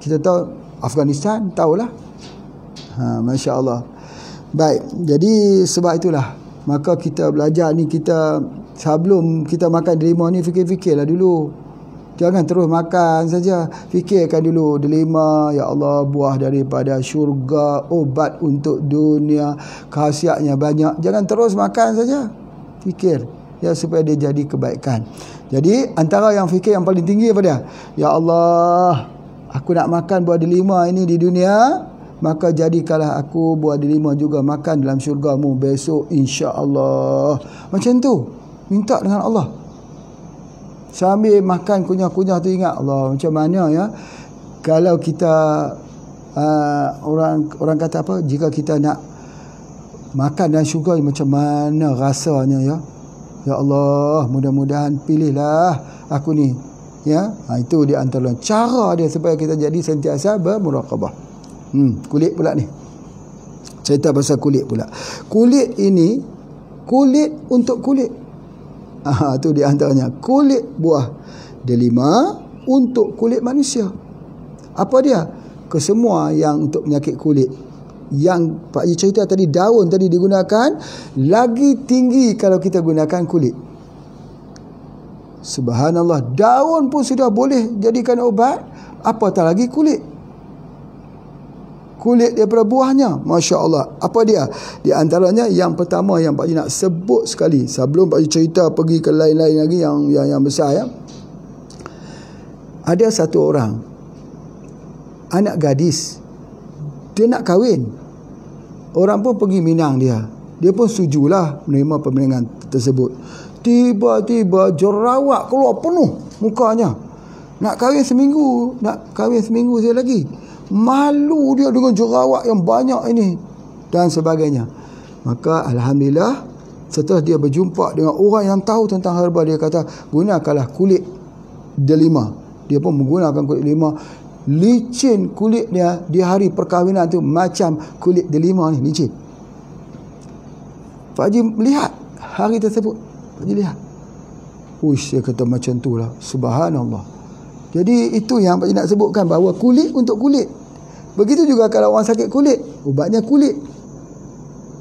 Kita tahu Afghanistan, tahulah. Masya Allah. Baik, jadi sebab itulah, maka kita belajar ni, kita sebelum kita makan delima ni, fikir-fikirlah dulu. Jangan terus makan saja. Fikirkan dulu, delima, ya Allah, buah daripada syurga, obat untuk dunia, khasiatnya banyak. Jangan terus makan saja. Fikir, ya, supaya dia jadi kebaikan. Jadi antara yang fikir yang paling tinggi apa dia? Ya Allah, aku nak makan buah delima ini di dunia, maka jadikanlah aku buah delima juga makan dalam syurga-Mu besok, insya-Allah. Macam tu. Minta dengan Allah. Sambil makan kunyah-kunyah tu ingat Allah, macam mana ya kalau kita orang kata apa, jika kita nak makan dan syurga, macam mana rasanya ya. Ya Allah, mudah-mudahan pilihlah aku ni ya. Itu di antara cara dia supaya kita jadi sentiasa bermuraqabah. Kulit pula ni, cerita pasal kulit pula. Kulit ini, kulit untuk kulit. Itu di antaranya, kulit buah delima untuk kulit manusia. Apa dia? Kesemua yang untuk penyakit kulit. Yang Pak Haji cerita tadi, daun tadi digunakan, lagi tinggi kalau kita gunakan kulit. Subhanallah, daun pun sudah boleh jadikan obat, apatah lagi kulit. Kulit daripada buahnya, Masya Allah. Apa dia? Di antaranya yang pertama yang Pak Haji nak sebut sekali, sebelum Pak Haji cerita pergi ke lain-lain lagi yang besar ya. Ada satu orang, anak gadis, dia nak kahwin. Orang pun pergi minang dia. Dia pun setujulah menerima pembinaan tersebut. Tiba-tiba jerawat keluar penuh mukanya. Nak kahwin seminggu saya lagi. Malu dia dengan jerawat yang banyak ini dan sebagainya. Maka alhamdulillah, setelah dia berjumpa dengan orang yang tahu tentang herba, dia kata gunakanlah kulit delima. Dia pun menggunakan kulit delima. Licin kulit dia di hari perkahwinan tu, macam kulit delima ni licin. Pak Haji melihat hari tersebut, Pak Haji lihat, uish, dia kata macam tu lah, subhanallah. Jadi itu yang Pak Haji nak sebutkan, bahawa kulit untuk kulit. Begitu juga kalau orang sakit kulit, ubatnya kulit.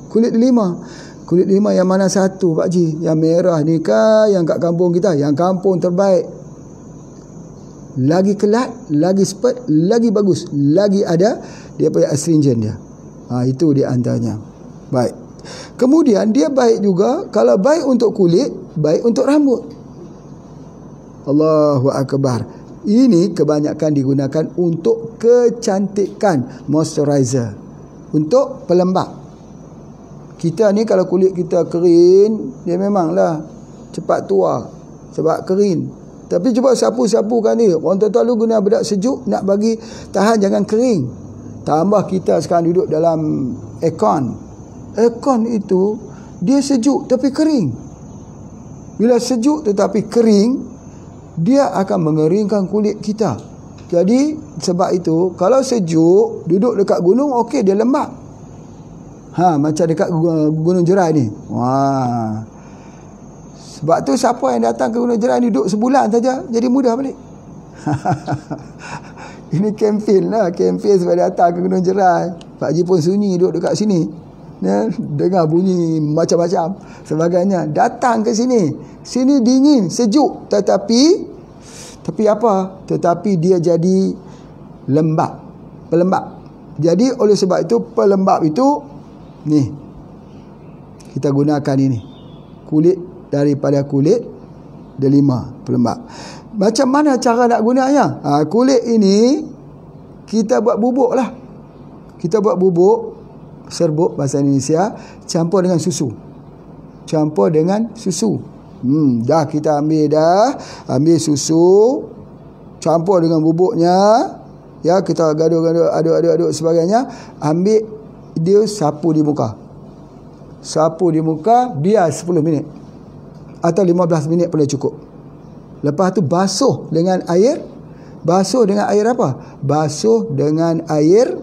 Kulit delima. Kulit delima yang mana satu Pak Haji? Yang merah ni kah, yang kat kampung kita? Yang kampung terbaik. Lagi kelat, lagi sepet, lagi bagus, lagi ada dia punya astringent dia. Itu di antaranya. Baik. Kemudian dia baik juga, kalau baik untuk kulit, baik untuk rambut. Allahu Akbar. Ini kebanyakan digunakan untuk kecantikan, moisturizer, untuk pelembap. Kita ni kalau kulit kita kering, dia memanglah cepat tua sebab kering. Tapi cuba sapu-sapukan ni. Orang tua lu guna bedak sejuk, nak bagi tahan jangan kering. Tambah kita sekarang duduk dalam aircon. Aircon itu dia sejuk tapi kering. Bila sejuk tetapi kering, dia akan mengeringkan kulit kita. Jadi sebab itu kalau sejuk duduk dekat gunung, okey, dia lembap. Macam dekat Gunung Jerai ni. Wah. Sebab tu siapa yang datang ke Gunung Jerai ni duduk sebulan saja jadi mudah balik. Ini kempen lah, kempen sebab datang ke Gunung Jerai. Pak Haji pun sunyi duduk dekat sini, ya, dengar bunyi macam-macam sebagainya. Datang ke sini, sini dingin, sejuk, tetapi apa? Tetapi dia jadi lembap, pelembap. Jadi oleh sebab itu pelembap itu ni kita gunakan ini, kulit daripada kulit delima, pelembap. Macam mana cara nak gunanya? Kulit ini kita buat bubuk lah. Kita buat bubuk, serbuk bahasa Indonesia, campur dengan susu. Campur dengan susu. Dah kita ambil susu, campur dengan bubuknya, ya, kita gaduh-gaduh, aduk sebagainya. Ambil dia, sapu di muka. Sapu di muka, biar 10 minit atau 15 minit pun dah cukup. Lepas tu basuh dengan air. Basuh dengan air apa? Basuh dengan air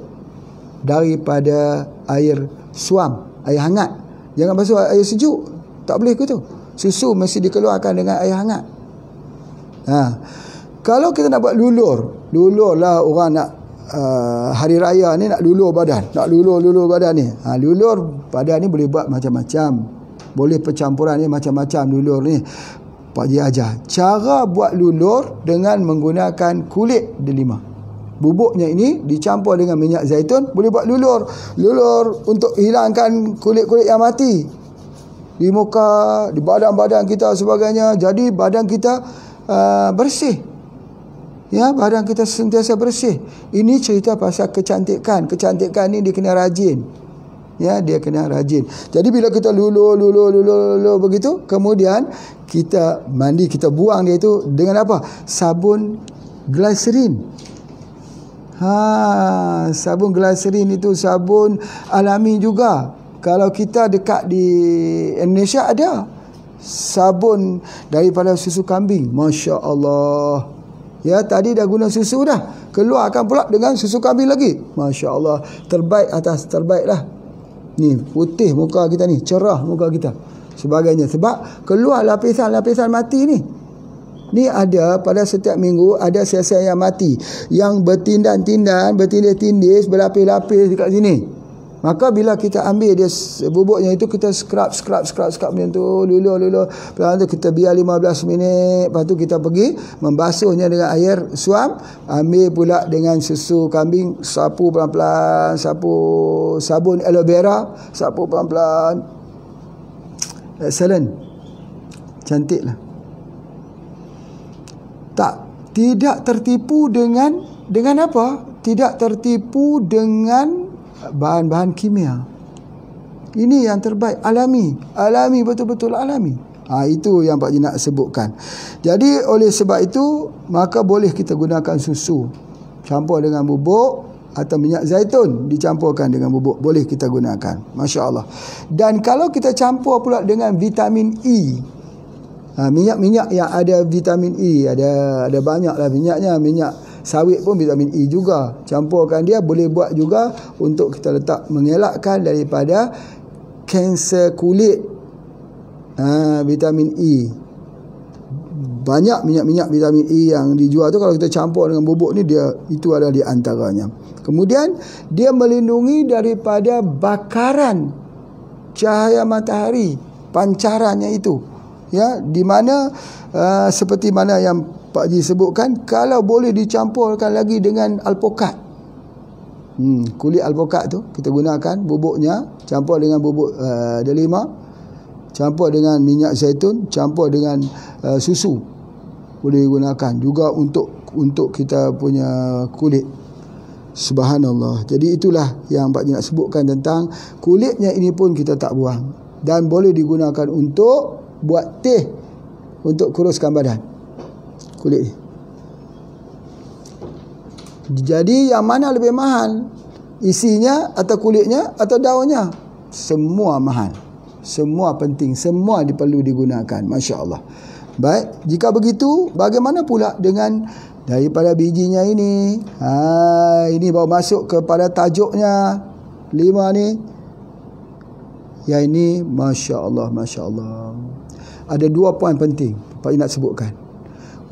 daripada air suam, air hangat. Jangan basuh air sejuk, tak boleh ke tu. Susu mesti dikeluarkan dengan air hangat. Kalau kita nak buat lulur lah, orang nak hari raya ni nak lulur badan, lulur badan ni. Lulur badan ni boleh buat macam-macam, boleh percampuran ni macam-macam lulur ni. Pak Haji ajar cara buat lulur dengan menggunakan kulit delima. Bubuknya ini dicampur dengan minyak zaitun, boleh buat lulur. Lulur untuk hilangkan kulit-kulit yang mati di muka, di badan-badan kita sebagainya. Jadi badan kita bersih. Ya, badan kita sentiasa bersih. Ini cerita pasal kecantikan. Kecantikan ni dia kena rajin. Ya, dia kena rajin. Jadi bila kita lulur begitu, kemudian kita mandi, kita buang dia itu dengan apa? Sabun gliserin. Sabun gliserin itu sabun alami juga. Kalau kita dekat di Indonesia ada sabun daripada susu kambing. Masya Allah. Ya, tadi dah guna susu dah, keluarkan pula dengan susu kambing lagi. Masya Allah. Terbaik atas terbaik lah. Ni putih muka kita ni, cerah muka kita sebagainya, sebab keluar lapisan-lapisan mati ni. Ni ada pada setiap minggu ada sel-sel yang mati, yang bertindan-tindan, bertindih-tindih, berlapis-lapis dekat sini. Maka bila kita ambil dia bubuknya itu, kita scrub macam tu, lulur. Lepas tu kita biar 15 minit. Lepas tu kita pergi membasuhnya dengan air suam. Ambil pula dengan susu kambing, sapu pelan-pelan, sabun aloe vera, sapu pelan-pelan. Excellent. Cantiklah. Tidak tertipu dengan apa? Tidak tertipu dengan bahan-bahan kimia. Ini yang terbaik, alami, betul-betul alami. Itu yang Pak Haji nak sebutkan. Jadi oleh sebab itu, maka boleh kita gunakan susu campur dengan bubuk, atau minyak zaitun dicampurkan dengan bubuk, boleh kita gunakan. Masya Allah. Dan kalau kita campur pula dengan vitamin E, minyak-minyak yang ada vitamin E, ada banyaklah minyaknya. Minyak sawit pun vitamin E juga. Campurkan dia, boleh buat juga untuk kita letak, mengelakkan daripada kanser kulit. Vitamin E. Banyak minyak-minyak vitamin E yang dijual tu, kalau kita campur dengan bubuk ni, itu adalah di antaranya. Kemudian dia melindungi daripada bakaran cahaya matahari, pancarannya itu. Ya, di mana seperti mana yang Pak Haji sebutkan, kalau boleh dicampurkan lagi dengan alpukat. Kulit alpukat tu kita gunakan bubuknya, campur dengan bubuk delima, campur dengan minyak zaitun, campur dengan susu, boleh gunakan juga untuk kita punya kulit. Subhanallah. Jadi itulah yang Pak Haji nak sebutkan tentang kulitnya. Ini pun kita tak buang, dan boleh digunakan untuk buat teh, untuk kuruskan badan. Kulit ni. Jadi yang mana lebih mahal? Isinya atau kulitnya atau daunnya? Semua mahal. Semua penting, semua perlu digunakan. Masya Allah. Baik, jika begitu, bagaimana pula dengan daripada bijinya ini? Ini baru masuk kepada tajuknya 5 ni. Yang ini, Masya Allah, Masya Allah. Ada 2 poin penting Pak nak sebutkan.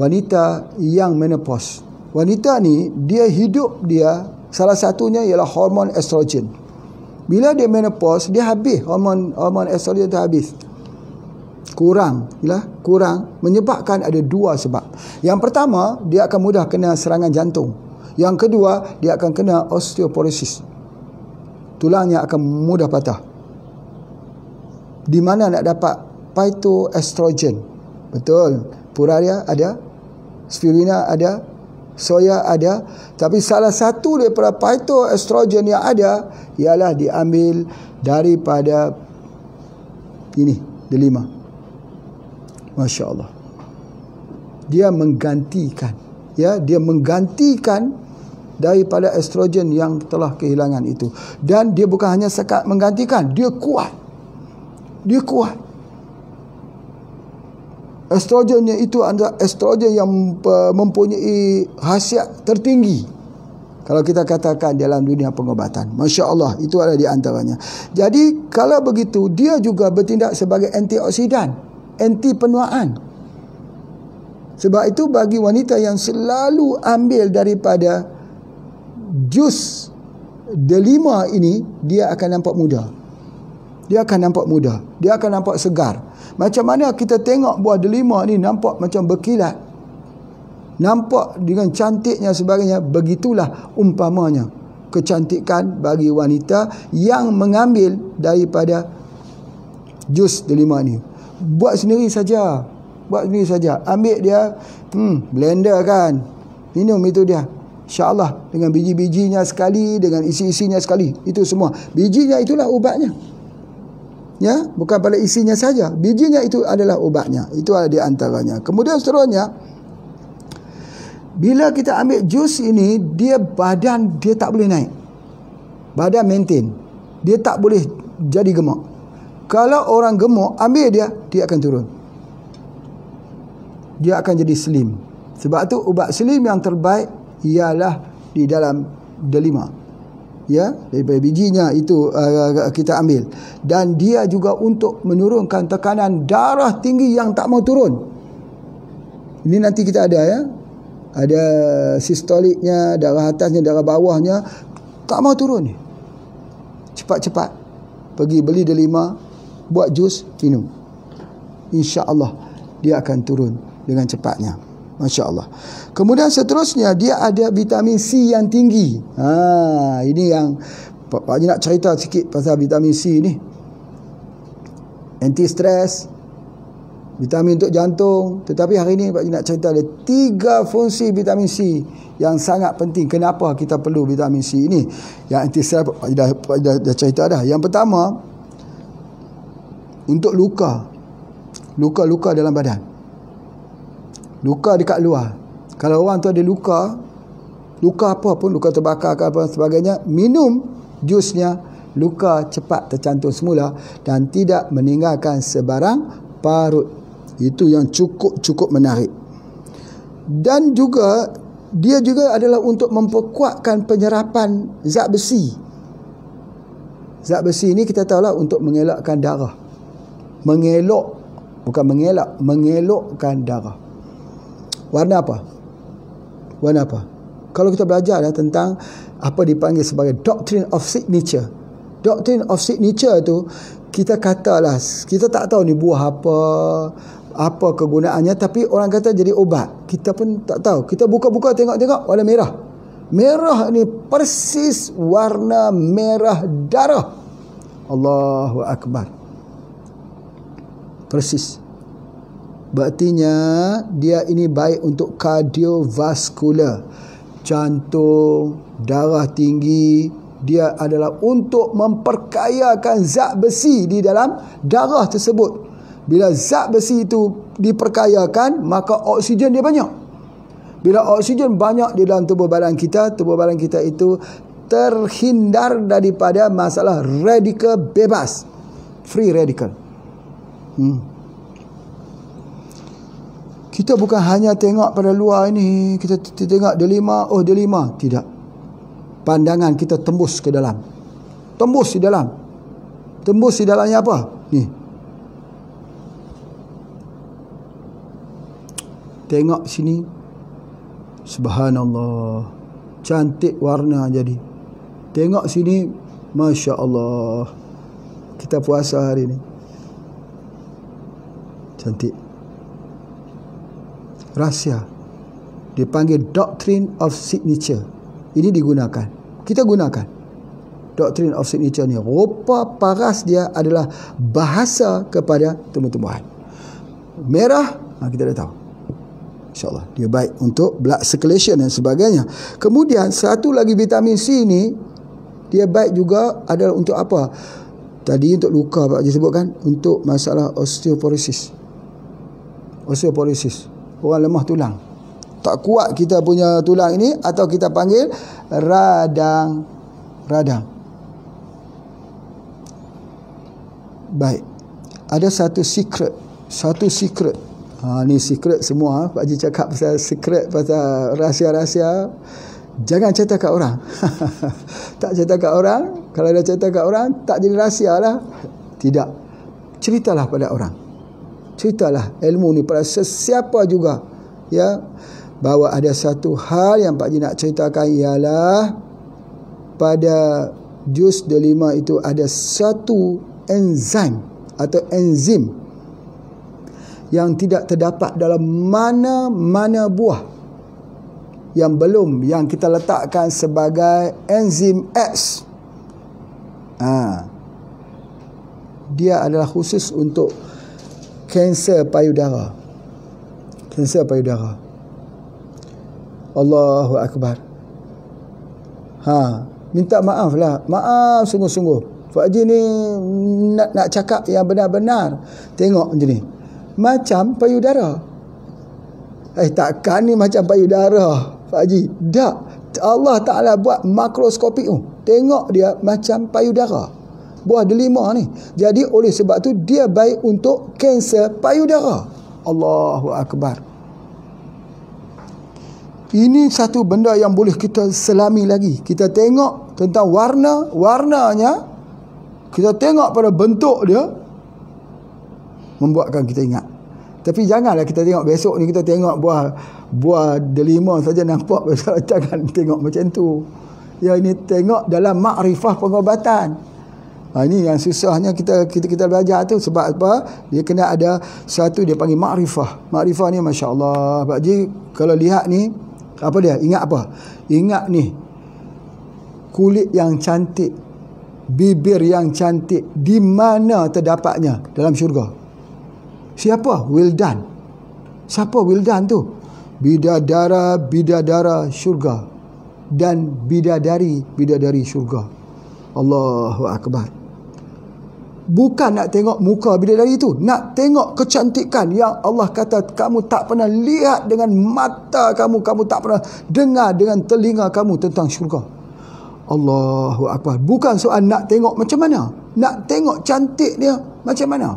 Wanita yang menopause. Wanita ni, dia hidup dia, salah satunya ialah hormon estrogen. Bila dia menopause, dia habis hormon estrogen tu habis. Kurang, menyebabkan ada 2 sebab. Yang pertama, dia akan mudah kena serangan jantung. Yang kedua, dia akan kena osteoporosis. Tulangnya akan mudah patah. Di mana nak dapat phytoestrogen? Betul. Puraria ada, spirulina ada, soya ada, tapi salah satu daripada phytoestrogen yang ada ialah diambil daripada ini, delima. Masya Allah. Dia menggantikan, dia menggantikan daripada estrogen yang telah kehilangan itu. Dan dia bukan hanya sekat menggantikan, dia kuat. Estrogennya itu adalah estrogen yang mempunyai khasiat tertinggi kalau kita katakan dalam dunia pengobatan. Masya Allah, itu adalah di antaranya. Jadi kalau begitu, dia juga bertindak sebagai antioksidan, anti penuaan. Sebab itu bagi wanita yang selalu ambil daripada jus delima ini, dia akan nampak muda. Dia akan nampak segar. Macam mana kita tengok buah delima ni nampak macam berkilat, nampak dengan cantiknya sebagainya. Begitulah umpamanya kecantikan bagi wanita yang mengambil daripada jus delima ni. Buat sendiri saja. Ambil dia, blender kan, minum itu dia. InsyaAllah dengan biji-bijinya sekali, dengan isi-isinya sekali. Itu semua. Bijinya itulah ubatnya. Ya, bukan pada isinya saja. Bijinya itu adalah ubatnya. Itu ada di antaranya. Kemudian seterusnya, bila kita ambil jus ini, badan dia tak boleh naik. Badan maintain. Dia tak boleh jadi gemuk. Kalau orang gemuk, ambil dia akan turun. Dia akan jadi slim. Sebab tu ubat slim yang terbaik ialah di dalam delima. Ya, daripada bijinya itu kita ambil. Dan dia juga untuk menurunkan tekanan darah tinggi yang tak mau turun. Ini nanti kita ada, ya. Ada sistoliknya, darah atasnya, darah bawahnya tak mau turun ni. Cepat-cepat pergi beli delima, buat jus, minum. InsyaAllah dia akan turun dengan cepatnya. Masya Allah. Kemudian seterusnya, dia ada vitamin C yang tinggi. Ini yang Pak Haji nak cerita sikit pasal vitamin C ni. Anti-stres, vitamin untuk jantung. Tetapi hari ni Pak Haji nak cerita ada 3 fungsi vitamin C yang sangat penting. Kenapa kita perlu vitamin C ini? Yang anti-stres Pak Haji dah cerita dah. Yang pertama, untuk luka dalam badan. Luka dekat luar. Kalau orang tu ada luka apa pun, luka terbakar ke apa sebagainya, minum jusnya, luka cepat tercantum semula dan tidak meninggalkan sebarang parut. Itu yang cukup menarik. Dan juga dia juga adalah untuk memperkuatkan penyerapan zat besi. Zat besi ini kita tahulah untuk mengelakkan darah. Mengelakkan darah. Warna apa? Kalau kita belajar tentang apa dipanggil sebagai doctrine of signature. Doctrine of signature tu, kita katalah, kita tak tahu ni buah apa kegunaannya, tapi orang kata jadi obat. Kita pun tak tahu. Kita buka-buka tengok-tengok, warna merah. Merah ni persis warna merah darah. Allahu Akbar. Persis. Berartinya dia ini baik untuk kardiovaskular, jantung, darah tinggi. Dia adalah untuk memperkayakan zat besi di dalam darah tersebut. Bila zat besi itu diperkayakan, maka oksigen dia banyak. Bila oksigen banyak di dalam tubuh badan kita itu terhindar daripada masalah radikal bebas, free radical. Kita bukan hanya tengok pada luar ini, kita tengok delima, oh delima. Tidak. Pandangan kita tembus ke dalam. Tembus di dalam. Tembus di dalamnya apa? Ni. Tengok sini. Subhanallah. Cantik warna jadi. Tengok sini. Masya Allah. Kita puasa hari ni. Cantik. Rahsia. Dipanggil Doctrine of Signature. Ini digunakan. Kita gunakan. Doctrine of Signature ni. Rupa paras dia adalah bahasa kepada tumbuh-tumbuhan. Merah, kita dah tahu. InsyaAllah. Dia baik untuk blood circulation dan sebagainya. Kemudian, satu lagi vitamin C ni, dia baik juga adalah untuk apa? Tadi untuk luka Pak Haji sebutkan. Untuk masalah osteoporosis. Osteoporosis. Orang lemah tulang. Tak kuat kita punya tulang ini, atau kita panggil radang. Baik. Ada satu secret. Ni secret semua. Pak Haji cakap pasal secret, pasal rahsia-rahsia. Jangan cerita kat orang. Tak cerita kat orang. Kalau dah cerita kat orang, tak jadi rahsia lah. Tidak. Ceritalah pada orang. Ceritalah ilmu ni pada sesiapa juga. Ya. Bahawa ada satu hal yang Pak Haji nak ceritakan, ialah pada juz delima itu ada satu enzim atau enzim yang tidak terdapat dalam mana-mana buah yang kita letakkan sebagai enzim X. Dia adalah khusus untuk kanser payudara. Kanser payudara. Allahu Akbar. Minta maaf lah. Maaf sungguh-sungguh. Pak Haji ni nak cakap yang benar-benar. Tengok macam ni. Macam payudara. Takkan ni macam payudara, Pak Haji. Tak. Allah Ta'ala buat makroskopik tu. Tengok dia macam payudara. Buah delima ni. Jadi oleh sebab tu dia baik untuk kanser payudara. Allahu Akbar. Ini satu benda yang boleh kita selami lagi. Kita tengok tentang warnanya. Kita tengok pada bentuk dia, membuatkan kita ingat. Tapi janganlah kita tengok besok ni kita tengok buah delima saja nampak. Jangan tengok macam tu. Ya, ini tengok dalam makrifah pengobatan. Ini yang susahnya kita belajar tu. Sebab apa? Dia kena ada satu dia panggil makrifah. Makrifah ni Masya Allah. Pak Haji kalau lihat ni, apa dia? Ingat apa? Ingat ni, kulit yang cantik, bibir yang cantik, di mana terdapatnya? Dalam syurga. Siapa? Wildan. Siapa Wildan tu? Bidadara syurga dan bidadari syurga. Allahu Akbar. Bukan nak tengok muka bidadari itu, nak tengok kecantikan yang Allah kata kamu tak pernah lihat dengan mata kamu tak pernah dengar dengan telinga kamu tentang syurga. Allahu Akbar. Bukan soal nak tengok macam mana, nak tengok cantik dia macam mana.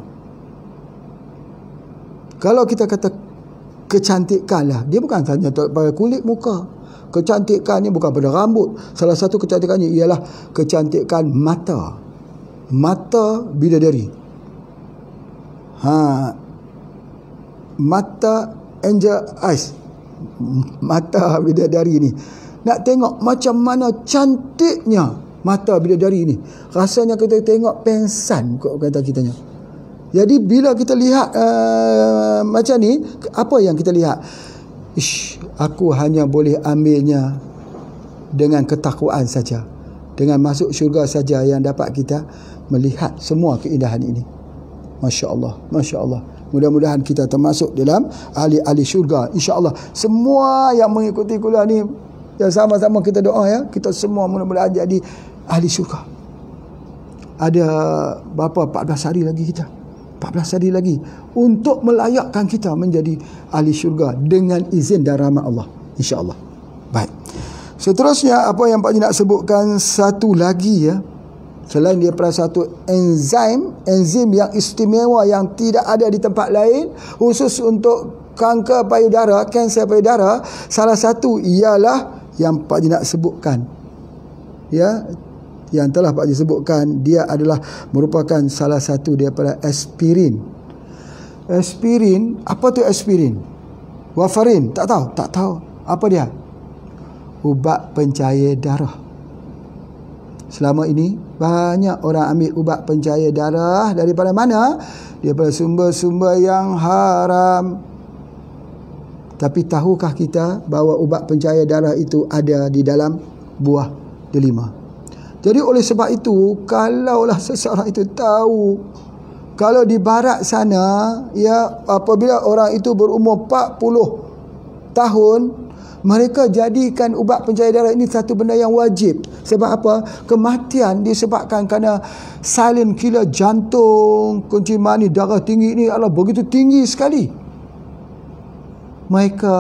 Kalau kita kata kecantikan lah, dia bukan hanya pada kulit muka. Kecantikan ni bukan pada rambut. Salah satu kecantikannya ialah kecantikan mata. Mata bidadari. Mata angel eyes. Mata bidadari ni. Nak tengok macam mana cantiknya mata bidadari ni. Rasanya kita tengok pensan kot kata kitanya. Jadi bila kita lihat macam ni, apa yang kita lihat? Aku hanya boleh ambilnya dengan ketakwaan saja. Dengan masuk syurga saja yang dapat kita melihat semua keindahan ini. Masya Allah, Masya Allah. Mudah-mudahan kita termasuk dalam ahli-ahli syurga. InsyaAllah. Semua yang mengikuti kuliah ni, yang sama-sama kita doa ya, kita semua mudah-mudahan jadi ahli syurga. Ada berapa? 14 hari lagi kita. 14 hari lagi untuk melayakkan kita menjadi ahli syurga dengan izin dan rahmat Allah. InsyaAllah. Baik. Seterusnya apa yang Pak Haji nak sebutkan satu lagi ya. Selain daripada satu enzim yang istimewa yang tidak ada di tempat lain, khusus untuk kanker payudara, kanser payudara, salah satu ialah yang Pak Haji nak sebutkan. Ya, yang telah Pak Haji sebutkan, dia adalah merupakan salah satu daripada aspirin. Aspirin, apa tu aspirin? Warfarin, tak tahu? Tak tahu. Apa dia? Ubat pencair darah. Selama ini banyak orang ambil ubat pencair darah daripada mana? Daripada sumber-sumber yang haram. Tapi tahukah kita bahawa ubat pencair darah itu ada di dalam buah delima? Jadi oleh sebab itu, kalaulah seseorang itu tahu, kalau di barat sana, ya, apabila orang itu berumur 40 tahun, mereka jadikan ubat pencair darah ini satu benda yang wajib. Sebab apa? Kematian disebabkan kerana silent killer jantung, kencing manis, darah tinggi ini adalah begitu tinggi sekali. Mereka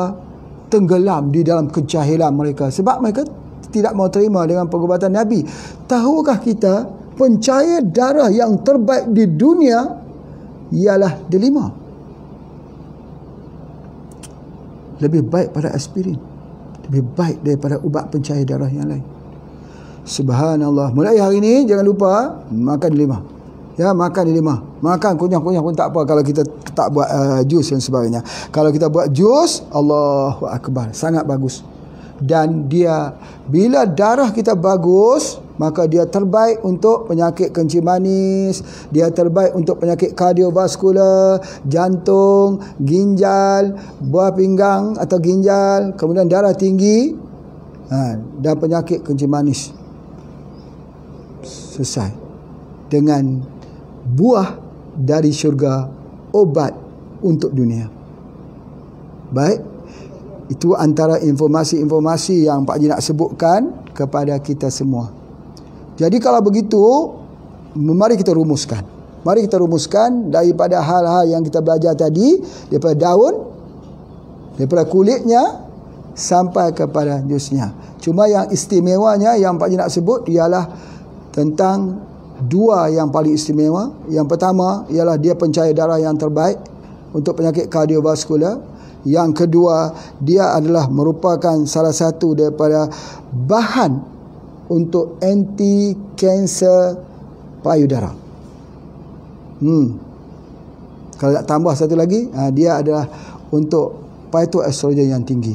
tenggelam di dalam kejahilan mereka. Sebab mereka tidak mau terima dengan pengubatan Nabi. Tahukah kita pencair darah yang terbaik di dunia ialah delima? Lebih baik pada aspirin, lebih baik daripada ubat pencair darah yang lain. Subhanallah. Mulai hari ini jangan lupa makan delima. Ya, makan delima. Makan kunyah-kunyah pun tak apa kalau kita tak buat jus dan sebagainya. Kalau kita buat jus, Allahu Akbar, sangat bagus. Dan dia, bila darah kita bagus, maka dia terbaik untuk penyakit kencing manis, dia terbaik untuk penyakit kardiovaskular, jantung, ginjal, buah pinggang atau ginjal, kemudian darah tinggi, dan penyakit kencing manis. Selesai dengan buah dari syurga, obat untuk dunia. Baik, itu antara informasi-informasi yang Pak Haji nak sebutkan kepada kita semua. Jadi kalau begitu, mari kita rumuskan. Mari kita rumuskan daripada hal-hal yang kita belajar tadi, daripada daun, daripada kulitnya sampai kepada jusnya. Cuma yang istimewanya yang Pak Haji nak sebut ialah tentang dua yang paling istimewa. Yang pertama ialah dia pencair darah yang terbaik untuk penyakit kardiovaskular. Yang kedua, dia adalah merupakan salah satu daripada bahan untuk anti kanser payudara. Kalau nak tambah satu lagi, dia adalah untuk phytoestrogen yang tinggi.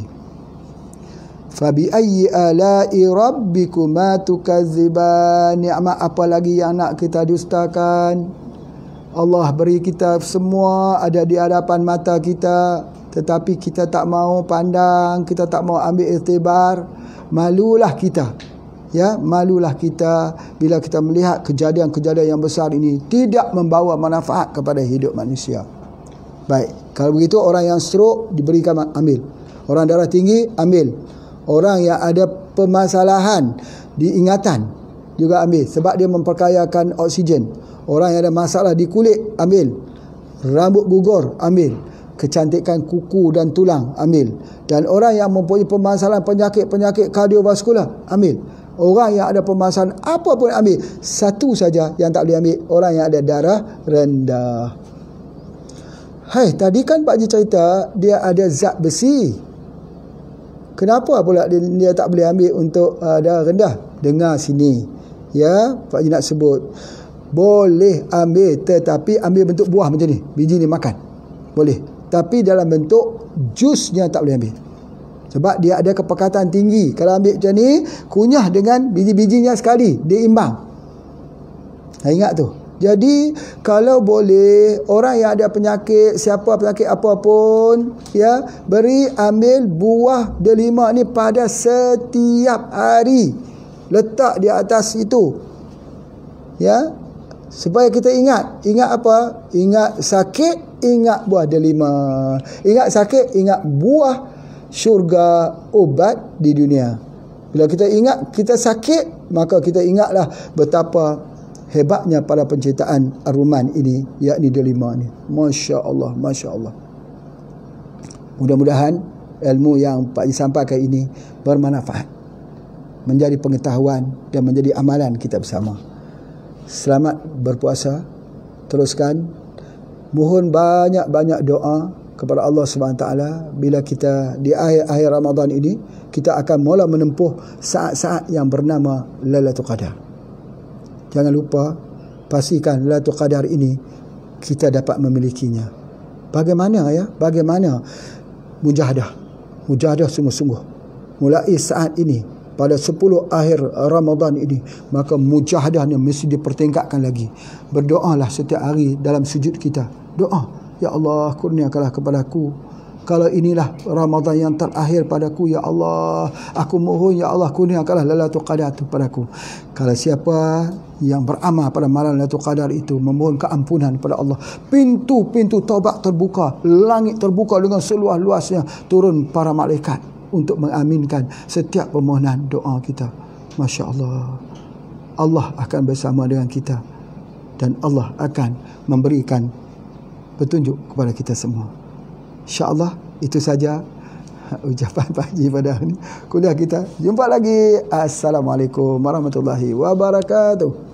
Fabi ayyi ala'i rabbikuma tukadziban. Nikmat apa lagi yang nak kita dustakan? Allah beri kita semua ada di hadapan mata kita, tetapi kita tak mau pandang, kita tak mau ambil iktibar. Malulah kita. Ya, malulah kita bila kita melihat kejadian-kejadian yang besar ini tidak membawa manfaat kepada hidup manusia. Baik, kalau begitu orang yang stroke diberikan ambil. Orang darah tinggi ambil. Orang yang ada permasalahan di ingatan juga ambil sebab dia memperkayakan oksigen. Orang yang ada masalah di kulit ambil. Rambut gugur ambil. Kecantikan kuku dan tulang ambil. Dan orang yang mempunyai permasalahan penyakit kardiovaskular ambil. Orang yang ada permasalahan apa pun ambil. Satu saja yang tak boleh ambil, orang yang ada darah rendah. Hai, tadi kan Pak Haji cerita dia ada zat besi. Kenapa pula dia tak boleh ambil untuk darah rendah? Dengar sini. Ya, Pak Haji nak sebut. Boleh ambil, tetapi ambil bentuk buah macam ni. Biji ni makan. Boleh. Tapi dalam bentuk jusnya tak boleh ambil. Sebab dia ada kepekatan tinggi. Kalau ambil macam ni, kunyah dengan biji-bijinya sekali. Dia imbang. Ingat tu. Jadi, kalau boleh, orang yang ada penyakit, siapa penyakit apapun, ya, beri ambil buah delima ni pada setiap hari. Letak di atas itu. Ya, supaya kita ingat. Ingat apa? Ingat sakit, ingat buah delima. Ingat sakit, ingat buah syurga obat di dunia. Bila kita ingat kita sakit, maka kita ingatlah betapa hebatnya pada penciptaan Ar-Rahman ini, yakni delima ni. Masya Allah, Masya Allah. Mudah-mudahan ilmu yang Pak Haji sampaikan ini bermanfaat, menjadi pengetahuan dan menjadi amalan kita bersama. Selamat berpuasa. Teruskan. Mohon banyak-banyak doa kepada Allah SWT bila kita di akhir Ramadan ini kita akan mula menempuh saat-saat yang bernama Lailatul Qadar. Jangan lupa pastikan Lailatul Qadar ini kita dapat memilikinya. Bagaimana ya? Bagaimana mujahadah sungguh-sungguh. Mulai saat ini pada 10 akhir Ramadan ini, maka mujahadahnya mesti dipertingkatkan lagi. Berdoalah setiap hari dalam sujud kita. Doa, ya Allah, kurniakanlah kepadaku. Kalau inilah Ramadan yang terakhir padaku, ya Allah, aku mohon, ya Allah, kurniakanlah Lailatul Qadar itu padaku. Kalau siapa yang beramal pada malam Lailatul Qadar itu, memohon keampunan kepada Allah, pintu-pintu taubat terbuka, langit terbuka dengan seluas-luasnya, turun para malaikat untuk mengaminkan setiap permohonan doa kita. Masya Allah. Allah akan bersama dengan kita dan Allah akan memberikan petunjuk kepada kita semua. InsyaAllah itu saja ucapan Pak Haji pada hari ini. Kuliah kita. Jumpa lagi. Assalamualaikum warahmatullahi wabarakatuh.